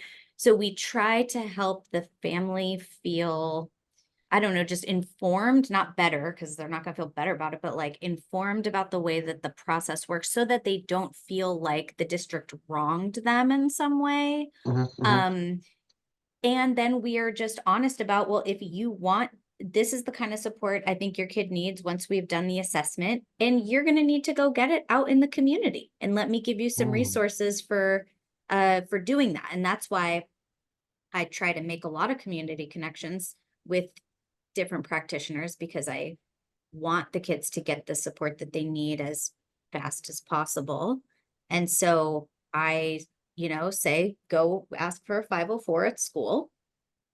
try to help the family feel, I don't know, just informed, not better, because they're not going to feel better about it, but like informed about the way that the process works so that they don't feel like the district wronged them in some way. And then we are just honest about, well, if you want, this is the kind of support I think your kid needs once we've done the assessment, and you're going to need to go get it out in the community, and let me give you some resources for doing that. And that's why I try to make a lot of community connections with different practitioners, because I want the kids to get the support that they need as fast as possible. And so I, say, go ask for a 504 at school,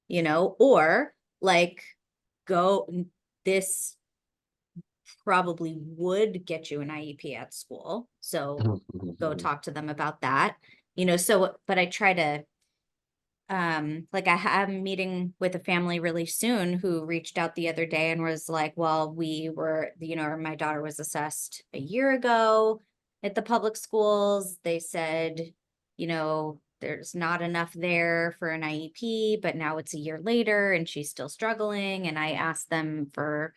or like, this probably would get you an IEP at school. So go talk to them about that, but I try to, like, I have a meeting with a family really soon who reached out the other day and was like, well, we were, my daughter was assessed a year ago at the public schools. They said, there's not enough there for an IEP, but now it's a year later and she's still struggling. And I asked them for,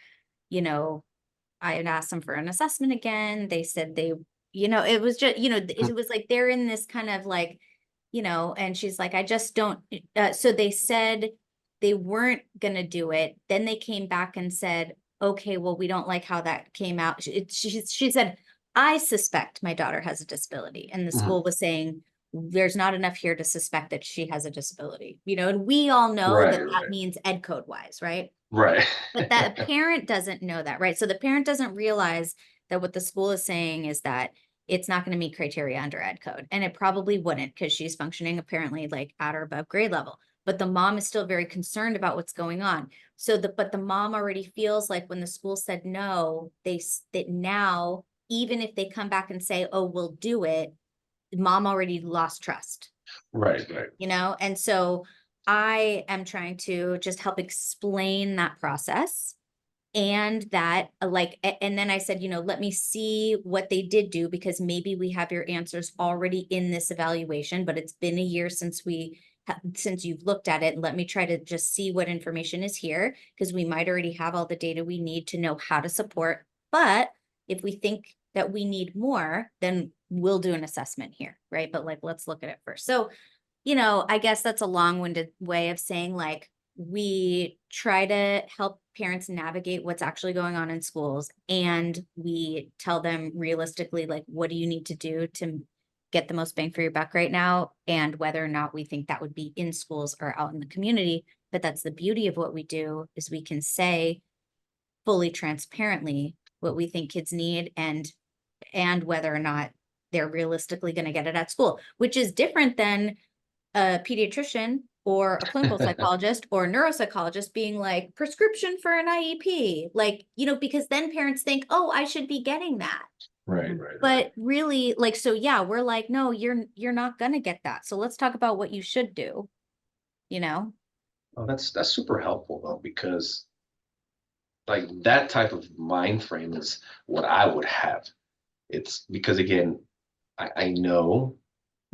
I had asked them for an assessment again. They said it was just, it was like, they're in this kind of like, and she's like, I just don't. So they said they weren't going to do it. Then they came back and said, okay, well, we don't like how that came out. She said, I suspect my daughter has a disability. And the school was saying, there's not enough here to suspect that she has a disability, and we all know that means ed code wise, right? Right. But that parent doesn't know that, right? So the parent doesn't realize that what the school is saying is that it's not going to meet criteria under ed code. And it probably wouldn't, because she's functioning apparently like at or above grade level. But the mom is still very concerned about what's going on. But the mom already feels like when the school said no, that now, even if they come back and say, oh, we'll do it, mom already lost trust. Right. And so I am trying to just help explain that process. And that, and then I said, let me see what they did do, because maybe we have your answers already in this evaluation, but it's been a year since you've looked at it. And let me try to just see what information is here, because we might already have all the data we need to know how to support. But if we think that we need more, then we'll do an assessment here, right? But let's look at it first. So, I guess that's a long-winded way of saying, like, we try to help parents navigate what's actually going on in schools, and we tell them realistically, like, what do you need to do to get the most bang for your buck right now, and whether or not we think that would be in schools or out in the community. But that's the beauty of what we do, is we can say fully transparently what we think kids need, and whether or not they're realistically going to get it at school, which is different than a pediatrician or a clinical psychologist or a neuropsychologist being like, prescription for an IEP, because then parents think, oh, I should be getting that. Right. But really, so yeah, we're like, no, you're not going to get that. So let's talk about what you should do, Oh, that's super helpful though, because like that type of mind frame is what I would have. It's because, again, I know,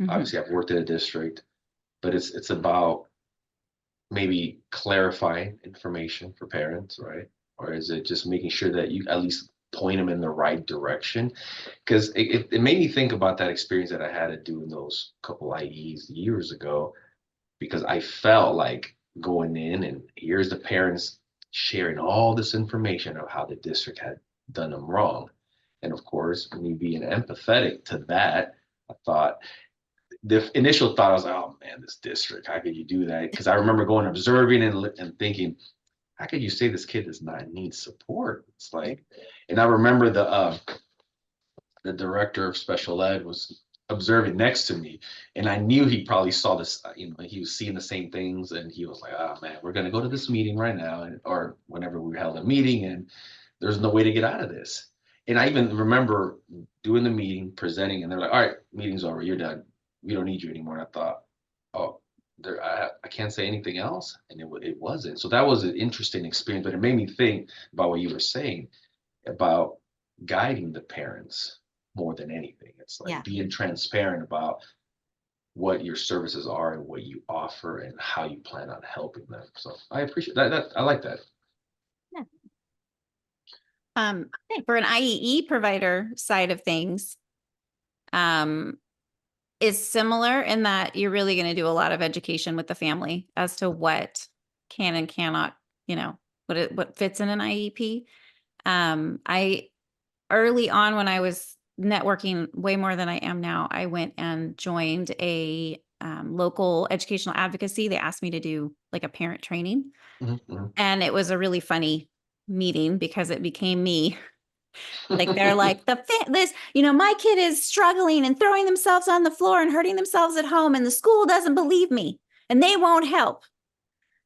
obviously I've worked in a district, but it's about maybe clarifying information for parents, right? Or is it just making sure that you at least point them in the right direction? Because it made me think about that experience that I had at doing those couple IEs years ago, because I felt like going in and here's the parents sharing all this information of how the district had done them wrong. And of course, me being empathetic to that, I thought, the initial thought, I was like, oh man, this district, how could you do that? Because I remember going observing and thinking, how could you say this kid does not need support? It's like, and I remember the director of special ed was observing next to me, and I knew he probably saw this, he was seeing the same things, and he was like, oh man, we're going to go to this meeting right now, or whenever we held a meeting, and there's no way to get out of this. And I even remember doing the meeting, presenting, and they're like, all right, meeting's over, you're done, we don't need you anymore. And I thought, oh, I can't say anything else, and it wasn't. So that was an interesting experience, but it made me think about what you were saying about guiding the parents, more than anything. It's like Yeah. being transparent about what your services are and what you offer and how you plan on helping them. So I appreciate that. I like that. For an IEE provider side of things, is similar in that you're really going to do a lot of education with the family as to what can and cannot, what fits in an IEP. I early on when I was networking way more than I am now, I went and joined a local educational advocacy. They asked me to do like a parent training, and it was a really funny meeting because it became me. Like they're like my kid is struggling and throwing themselves on the floor and hurting themselves at home, and the school doesn't believe me and they won't help.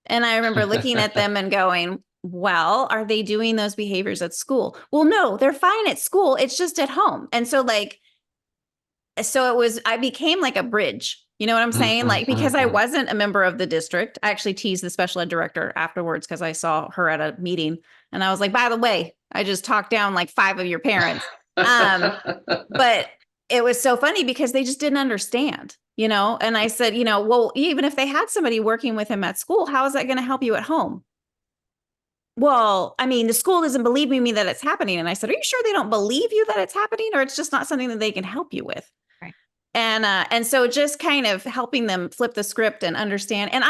And I remember looking at them and going, well, are they doing those behaviors at school? Well, no, they're fine at school. It's just at home. And so I became like a bridge. You know what I'm saying? Like, because I wasn't a member of the district, I actually teased the special ed director afterwards because I saw her at a meeting and I was like, by the way, I just talked down like 5 of your parents. But it was so funny because they just didn't understand, and I said, well, even if they had somebody working with him at school, how is that going to help you at home? Well, I mean, the school doesn't believe me that it's happening. And I said, are you sure they don't believe you that it's happening, or it's just not something that they can help you with? Right. And so just kind of helping them flip the script and understand. And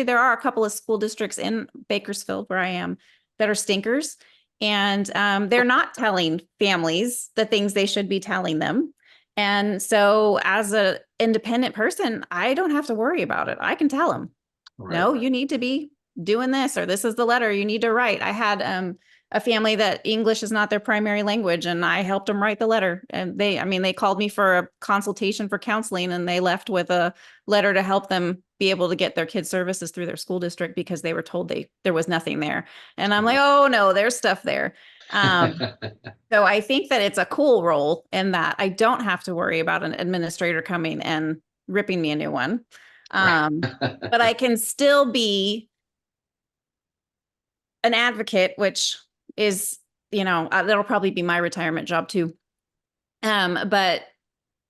there are a couple of school districts in Bakersfield where I am that are stinkers. And they're not telling families the things they should be telling them. And so as an independent person, I don't have to worry about it. I can tell them, no, you need to be doing this, or this is the letter you need to write. I had a family that English is not their primary language, and I helped them write the letter. And they called me for a consultation for counseling, and they left with a letter to help them be able to get their kids' services through their school district because they were told there was nothing there. And I'm like, oh no, there's stuff there. So I think that it's a cool role in that I don't have to worry about an administrator coming and ripping me a new one. But I can still be an advocate, which is, that'll probably be my retirement job too. But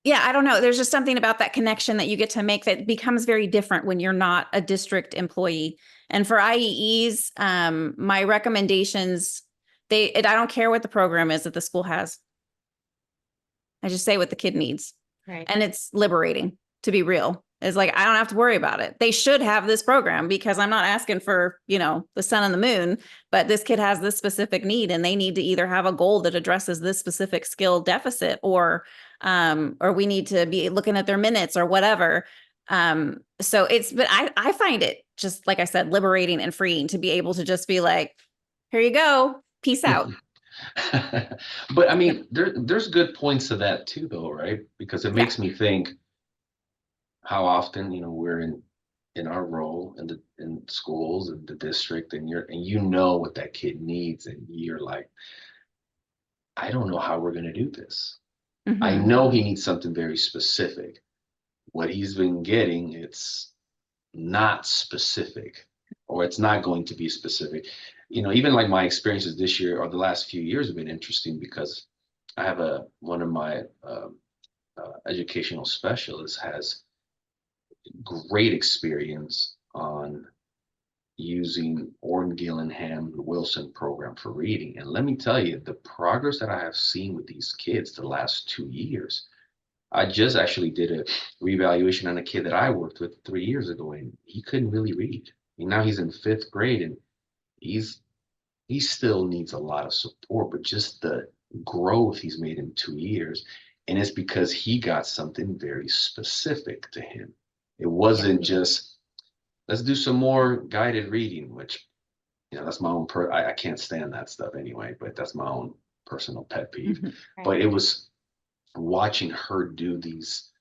yeah, I don't know. There's just something about that connection that you get to make that becomes very different when you're not a district employee. And for IEEs, my recommendations, I don't care what the program is that the school has. I just say what the kid needs. Right. And it's liberating, to be real. It's like, I don't have to worry about it. They should have this program because I'm not asking for, the sun and the moon, but this kid has this specific need and they need to either have a goal that addresses this specific skill deficit or we need to be looking at their minutes or whatever. But I find it just, like I said, liberating and freeing to be able to just be like, here you go. Peace out. But I mean, there's good points to that too, though, right? Because it makes me think how often, we're in our role in schools and the district, and what that kid needs, and you're like, I don't know how we're going to do this. Mm-hmm. I know he needs something very specific. What he's been getting, it's not specific, or it's not going to be specific. Even like my experiences this year or the last few years have been interesting because I have one of my educational specialists has great experience on using Orton Gillingham Wilson program for reading. And let me tell you, the progress that I have seen with these kids the last 2 years. I just actually did a reevaluation on a kid that I worked with 3 years ago, and he couldn't really read. And now he's in 5th grade, and he still needs a lot of support, but just the growth he's made in 2 years. And it's because he got something very specific to him. It wasn't just, let's do some more guided reading, which, that's my own, I can't stand that stuff anyway, but that's my own personal pet peeve. Mm-hmm. Right. But it was watching her do these,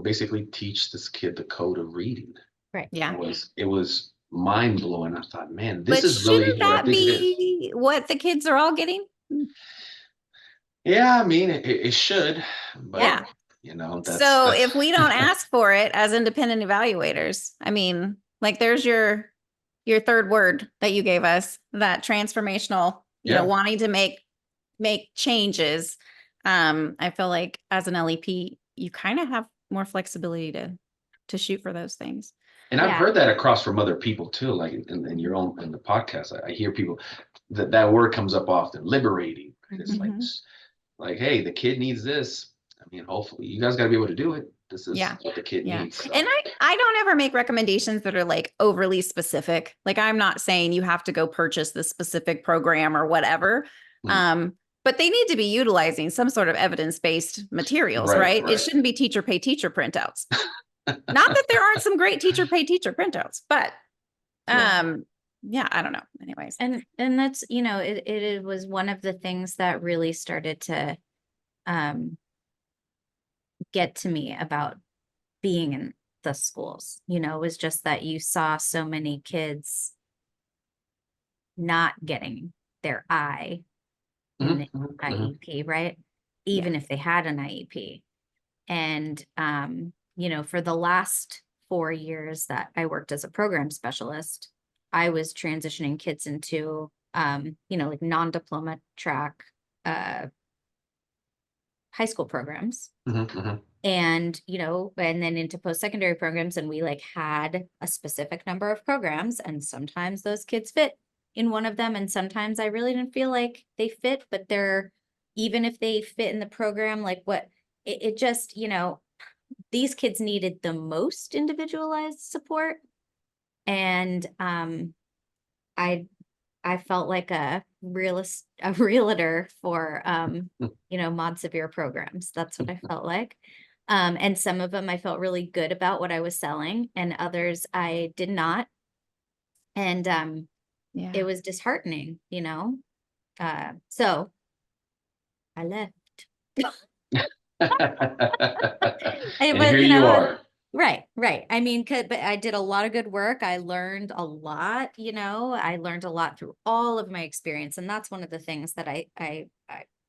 basically teach this kid the code of reading. Right. Yeah. It was mind blowing. I thought, man, this is shouldn't really what I that think it is. be what the kids are all getting? Yeah, I mean, it should, but Yeah. that's if we don't ask for it as independent evaluators, I mean, like there's your third word that you gave us, that transformational, wanting to make changes. I feel like as an LEP, you kind of have more flexibility to shoot for those things. And I've heard that across from other people too, like in your own, in the podcast, I hear people that word comes up often, liberating. Right? It's like, hey, the kid needs this. I mean, hopefully you guys got to be able to do it. This is what the kid needs. So. And I don't ever make recommendations that are like overly specific. Like I'm not saying you have to go purchase this specific program or whatever. But they need to be utilizing some sort of evidence-based materials, right? It shouldn't be teacher pay teacher printouts. Not that there aren't some great teacher pay teacher printouts, but yeah, I don't know. Anyways. And that's, you know, it was one of the things that really started to get to me about being in the schools, you know, was just that you saw so many kids not getting their eye in the IEP, right? Even if they had an IEP. And, you know, for the last 4 years that I worked as a program specialist, I was transitioning kids into, you know, like non-diploma track, high school programs. And, you know, and then into post-secondary programs. And we like had a specific number of programs, and sometimes those kids fit in one of them. And sometimes I really didn't feel like they fit, but they're, even if they fit in the program, like what it just, you know, these kids needed the most individualized support. And I felt like a realtor for you know, mod severe programs. That's what I felt like. And some of them I felt really good about what I was selling, and others I did not. And it was disheartening, you know. So I left. And here you are. Right. I mean, but I did a lot of good work. I learned a lot, you know, I learned a lot through all of my experience. And that's one of the things that I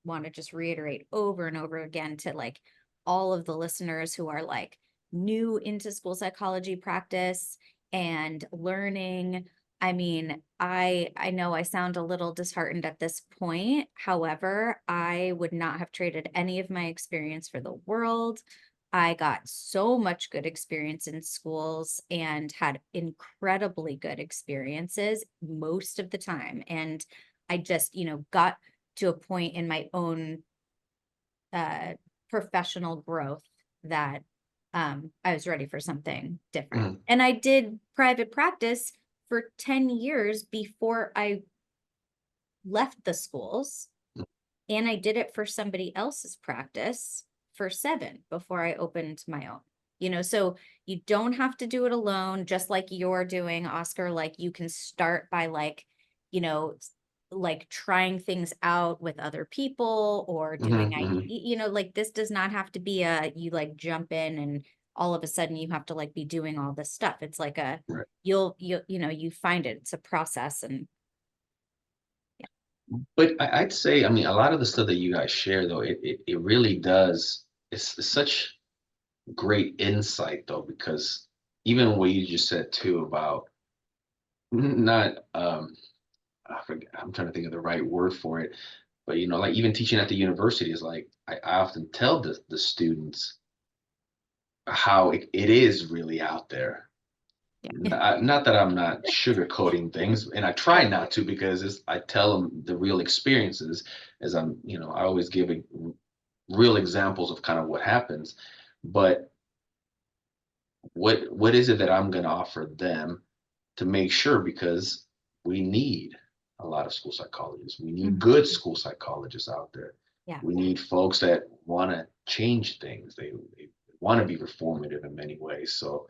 want to just reiterate over and over again to like all of the listeners who are like new into school psychology practice and learning. I mean, I know I sound a little disheartened at this point. However, I would not have traded any of my experience for the world. I got so much good experience in schools and had incredibly good experiences most of the time. And I just, you know, got to a point in my own professional growth that I was ready for something different. And I did private practice for 10 years before I left the schools. And I did it for somebody else's practice for 7 before I opened my own, you know, so you don't have to do it alone, just like you're doing, Oscar. Like you can start by like, you know, like trying things out with other people or doing, you know, like this does not have to be you like jump in and all of a sudden you have to like be doing all this stuff. It's like you know, you find it, it's a process. And but I'd say, I mean, a lot of the stuff that you guys share though, it really does, it's such great insight though, because even what you just said too about not I forget, I'm trying to think of the right word for it, but you know, like even teaching at the university is like I often tell the students how it is really out there. Not that I'm not sugarcoating things, and I try not to, because I tell them the real experiences, as I'm, you know, I always give real examples of kind of what happens. But what is it that I'm going to offer them to make sure, because we need a lot of school psychologists. We need good school psychologists out there. We need folks that want to change things. They want to be reformative in many ways. So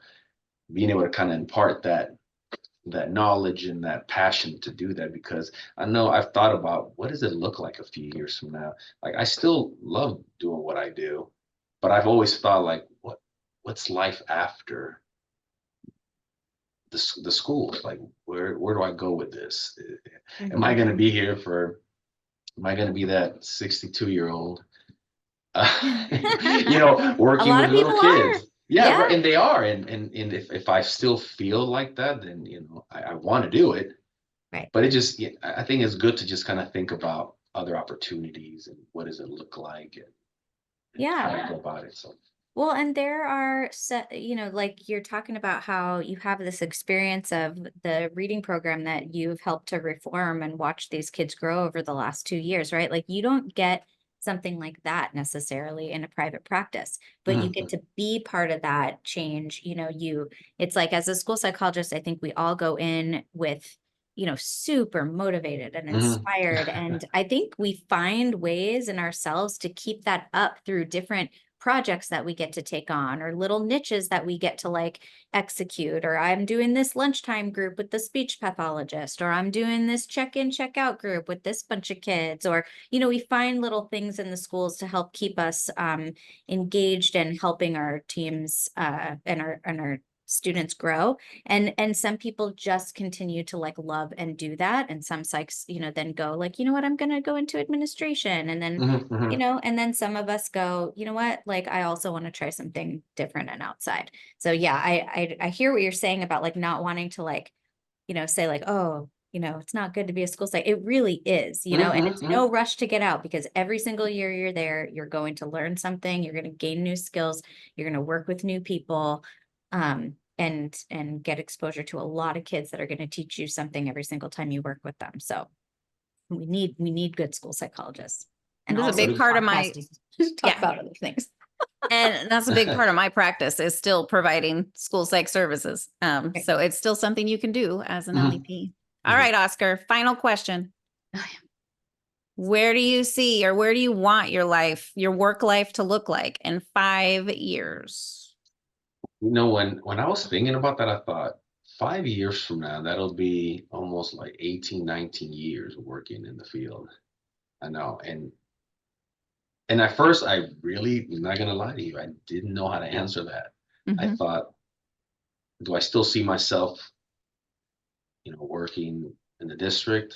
being able to kind of impart that knowledge and that passion to do that, because I know I've thought about what does it look like a few years from now. Like I still love doing what I do, but I've always thought like what's life after the schools? Like where do I go with this? Am I going to be here for? Am I going to be that 62-year-old? You know, working with little kids. Yeah, right, and they are, and if I still feel like that, then you know I want to do it. Right. But it just, I think it's good to just kind of think about other opportunities and what does it look like and Yeah. how to go about it. So. Well, and there are like you're talking about how you have this experience of the reading program that you've helped to reform and watch these kids grow over the last 2 years, right? Like you don't get something like that necessarily in a private practice, but you get to be part of that change. It's like as a school psychologist, I think we all go in with super motivated and inspired. And I think we find ways in ourselves to keep that up through different projects that we get to take on or little niches that we get to like execute, or I'm doing this lunchtime group with the speech pathologist, or I'm doing this check-in check-out group with this bunch of kids, or we find little things in the schools to help keep us engaged and helping our teams and our students grow. And some people just continue to like love and do that, and some psychs then go like, what, I'm gonna go into administration, and then and then some of us go, what, like I also want to try something different and outside. So yeah, I hear what you're saying about like not wanting to like say like, oh, it's not good to be a school psych. It really is, and it's no rush to get out, because every single year you're there, you're going to learn something, you're going to gain new skills, you're going to work with new people, and get exposure to a lot of kids that are going to teach you something every single time you work with them. So we need good school psychologists. And This is a also big part of my talk about other things. And that's a big part of my practice is still providing school psych services. So it's still something you can do as an LEP. All right, Oscar, final question. Where do you see, or where do you want your life, your work life to look like in 5 years? When I was thinking about that, I thought 5 years from now, that'll be almost like 18, 19 years working in the field. I know. And at first, I really, I'm not going to lie to you, I didn't know how to answer that. I thought, do I still see myself, working in the district?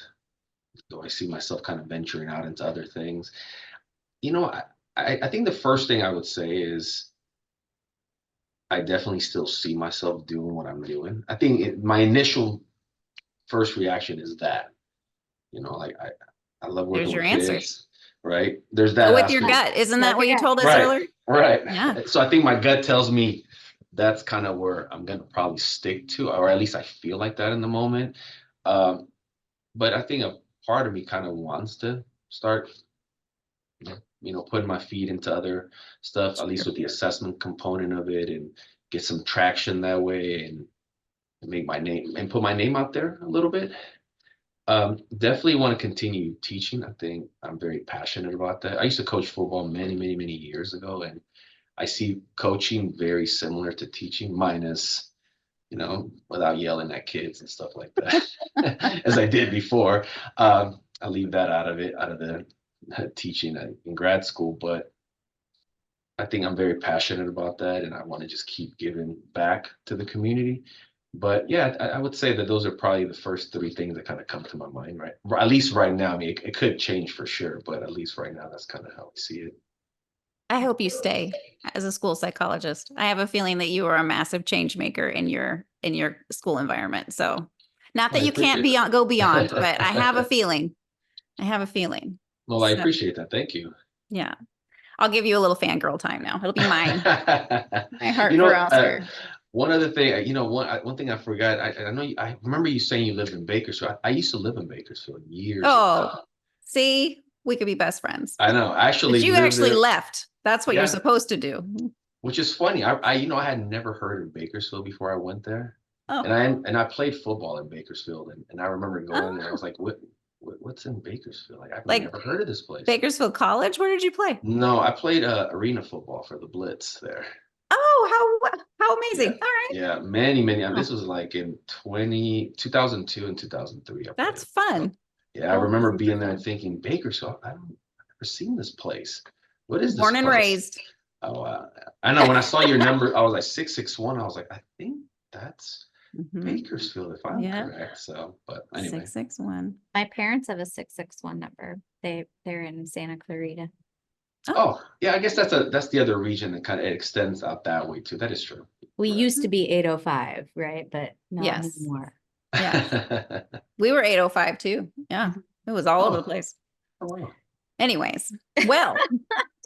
Do I see myself kind of venturing out into other things? I think the first thing I would say is I definitely still see myself doing what I'm doing. I think my initial first reaction is that, like I love working There's your with answer. kids, right? There's that Go with your aspect. gut. Isn't that what you told us Right, earlier? right. Yeah. So I think my gut tells me that's kind of where I'm gonna probably stick to, or at least I feel like that in the moment. But I think a part of me kind of wants to start, putting my feet into other stuff, at least with the assessment component of it, and get some traction that way, and make my name and put my name out there a little bit. Definitely want to continue teaching. I think I'm very passionate about that. I used to coach football many, many, many years ago, and I see coaching very similar to teaching, minus, without yelling at kids and stuff like that, as I did before. I leave that out of the teaching in grad school, but I think I'm very passionate about that, and I want to just keep giving back to the community. But yeah, I would say that those are probably the first 3 things that kind of come to my mind, right? At least right now. I mean, it could change for sure, but at least right now, that's kind of how I see it. I hope you stay as a school psychologist. I have a feeling that you are a massive change maker in your school environment. So not that you can't go beyond, but I have a feeling. Well, I appreciate that. Thank you. Yeah. I'll give you a little fangirl time now. It'll be mine. My heart for Oscar. One other thing, one thing I forgot. I know I remember you saying you lived in Bakersfield. I used to live in Bakersfield years ago. See, we could be best friends. I know. Actually, but you actually left. That's what you're supposed to do. Which is funny. I had never heard of Bakersfield before I went there. Oh. And I played football in Bakersfield, and I remember going there. I was like, what's in Bakersfield? Like, I've never heard of this place. Bakersfield College? Where did you play? No, I played arena football for the Blitz there. Oh, how amazing. Yeah. All right. Yeah, many. This was like in 2002 and 2003. That's fun. So, yeah, I remember being there and thinking, Bakersfield, I've never seen this place. What is this Born and place? Raised. Oh, I know. When I saw your number, I was like 661. I was like, I think that's Bakersfield, if I'm correct. So, but anyway. 661. My parents have a 661 number. They're in Santa Clarita. Oh, yeah. I guess that's the other region that kind of extends out that way too. That is true. We used to be 805, right? But not anymore. Yeah. We were 805 too. Yeah. It was all over the place. Oh, wow. Anyways, well,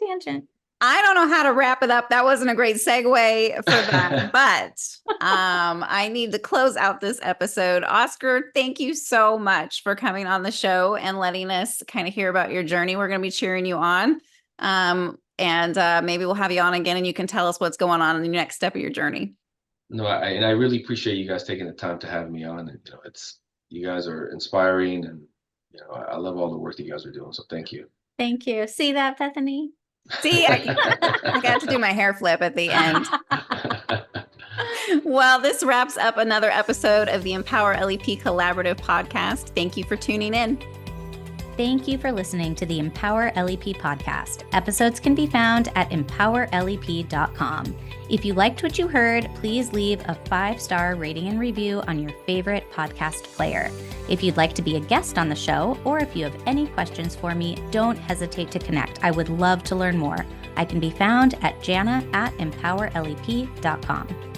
Tangent. I don't know how to wrap it up. That wasn't a great segue for that, but I need to close out this episode. Oscar, thank you so much for coming on the show and letting us kind of hear about your journey. We're going to be cheering you on. And maybe we'll have you on again and you can tell us what's going on in the next step of your journey. No, I really appreciate you guys taking the time to have me on. And you guys are inspiring, and I love all the work that you guys are doing. So thank you. Thank you. See that, Bethany? See, I got to do my hair flip at the end. Well, this wraps up another episode of the Empower LEP Collaborative Podcast. Thank you for tuning in. Thank you for listening to the Empower LEP podcast. Episodes can be found at empowerlep.com. If you liked what you heard, please leave a 5-star rating and review on your favorite podcast player. If you'd like to be a guest on the show, or if you have any questions for me, don't hesitate to connect. I would love to learn more. I can be found at jana@empowerlep.com.